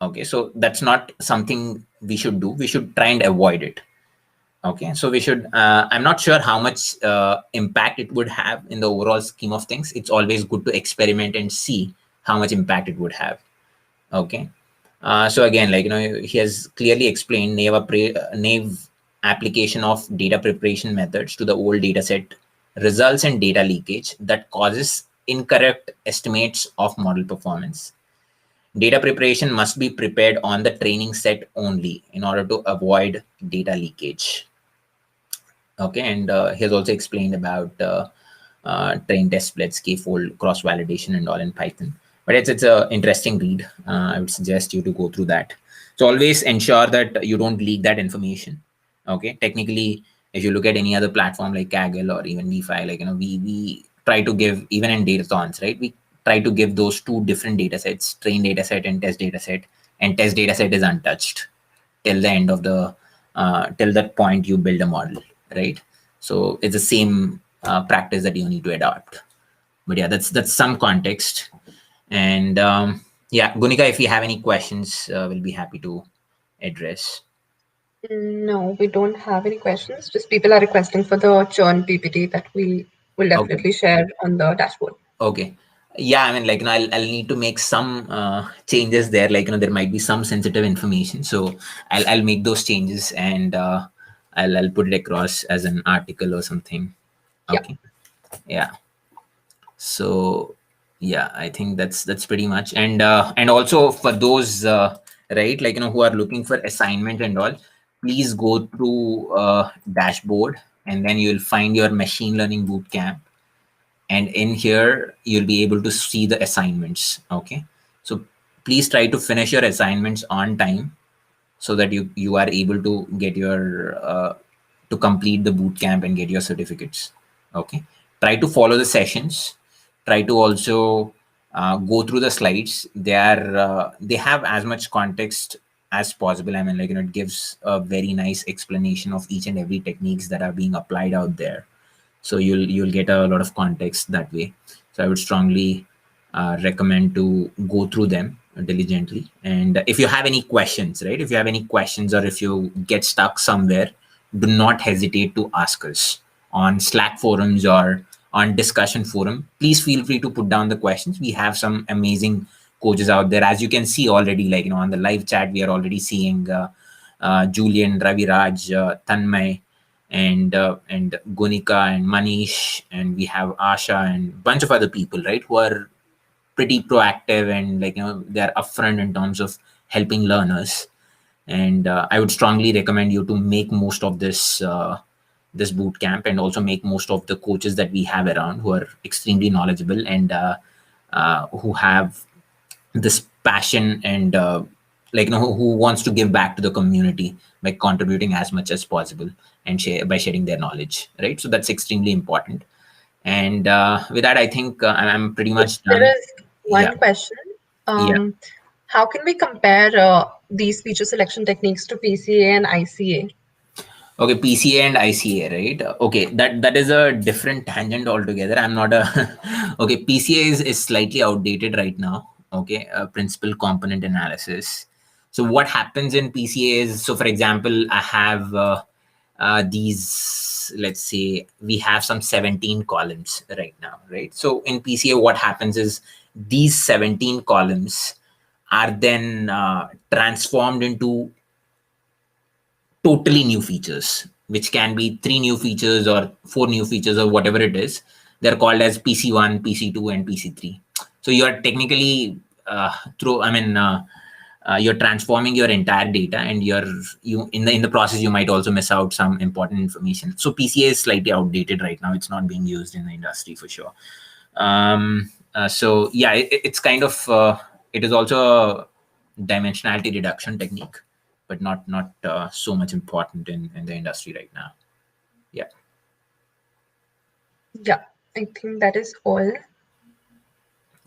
[SPEAKER 1] Okay, so that's not something we should do. We should try and avoid it. Okay, so we should, I'm not sure how much impact it would have in the overall scheme of things. It's always good to experiment and see how much impact it would have. Okay. So again, he has clearly explained naive application of data preparation methods to the old data set results in data leakage that causes incorrect estimates of model performance. Data preparation must be prepared on the training set only in order to avoid data leakage. Okay, and he has also explained about train test splits, k-fold, cross-validation, and all in Python. But it's an interesting read. I would suggest you to go through that. So always ensure that you don't leak that information. Okay, technically, if you look at any other platform like Kaggle or even DPhi, we try to give, even in datathons, right? We try to give those two different data sets, train data set and test data set, and test data set is untouched till the end of the till that point you build a model, right? So it's the same practice that you need to adopt. But yeah, that's some context. And yeah, Gunika, if you have any questions, we'll be happy to address.
[SPEAKER 2] No, we don't have any questions. Just people are requesting for the churn PPT that we will
[SPEAKER 1] Okay.
[SPEAKER 2] definitely share on the dashboard.
[SPEAKER 1] Okay. Yeah, I mean, I'll need to make some changes there. There might be some sensitive information, so I'll make those changes and I'll put it across as an article or something.
[SPEAKER 2] Yeah.
[SPEAKER 1] Okay. Yeah. So yeah, I think that's pretty much. And also for those right, who are looking for assignment and all, please go through dashboard, and then you'll find your machine learning bootcamp, and in here you'll be able to see the assignments. Okay, so please try to finish your assignments on time so that you are able to get your to complete the boot camp and get your certificates. Okay, try to follow the sessions, try to also go through the slides. They have as much context as possible. I mean, it gives a very nice explanation of each and every techniques that are being applied out there, so you'll get a lot of context that way. So I would strongly recommend to go through them diligently. And if you have any questions, right, if you have any questions or if you get stuck somewhere, do not hesitate to ask us on Slack forums or on discussion forum. Please feel free to put down the questions. We have some amazing coaches out there, as you can see already, on the live chat we are already seeing Julian, Raviraj, Tanmay, and Gunika and Manish, and we have Asha and a bunch of other people, right, who are pretty proactive and they're upfront in terms of helping learners. And I would strongly recommend you to make most of this boot camp, and also make most of the coaches that we have around who are extremely knowledgeable and who have this passion and who wants to give back to the community by contributing as much as possible and by sharing their knowledge, right? So that's extremely important. And with that, I think I'm pretty much
[SPEAKER 2] There
[SPEAKER 1] done.
[SPEAKER 2] is
[SPEAKER 1] Yeah.
[SPEAKER 2] one question.
[SPEAKER 1] Yeah.
[SPEAKER 2] How can we compare these feature selection techniques to PCA and ICA?
[SPEAKER 1] Okay, PCA and ICA, right? Okay, that is a different tangent altogether. I'm not a okay. PCA is slightly outdated right now. Okay, principal component analysis. So what happens in PCA is, so for example, I have these. Let's say we have some 17 columns right now, right? So in PCA, what happens is these 17 columns are then transformed into totally new features, which can be 3 new features or 4 new features or whatever it is. They're called as PC1, PC2, and PC3. So you're technically you're transforming your entire data, and you in the process you might also miss out some important information. So PCA is slightly outdated right now. It's not being used in the industry for sure. So yeah, it's kind of it is also a dimensionality reduction technique, but not so much important in the industry right now. Yeah.
[SPEAKER 2] Yeah, I think that is all.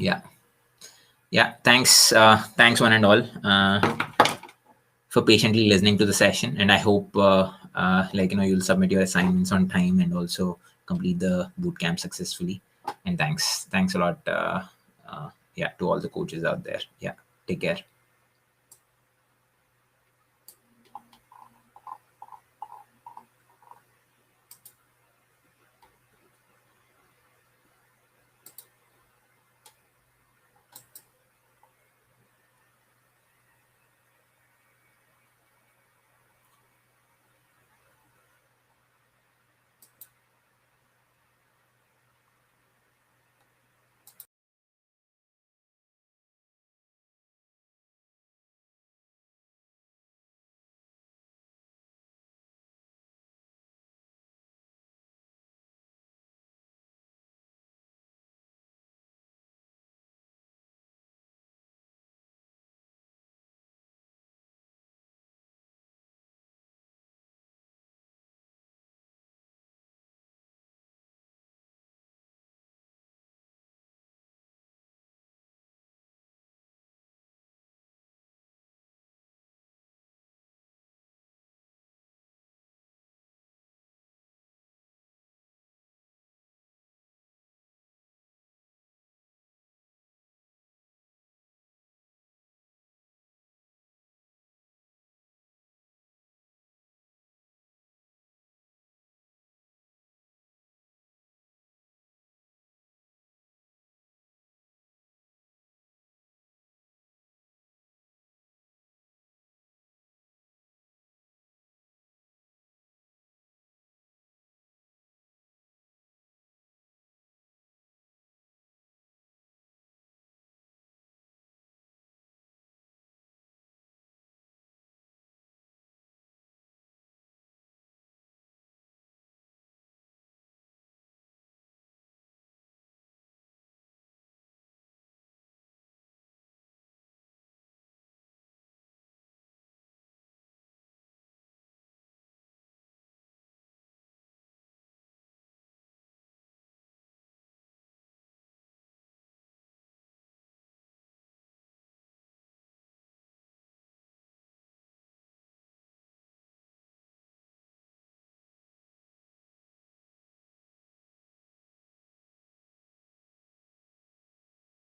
[SPEAKER 1] Yeah. Thanks, one and all, for patiently listening to the session, and I hope you'll submit your assignments on time and also complete the bootcamp successfully. And thanks a lot, to all the coaches out there. Yeah, take care.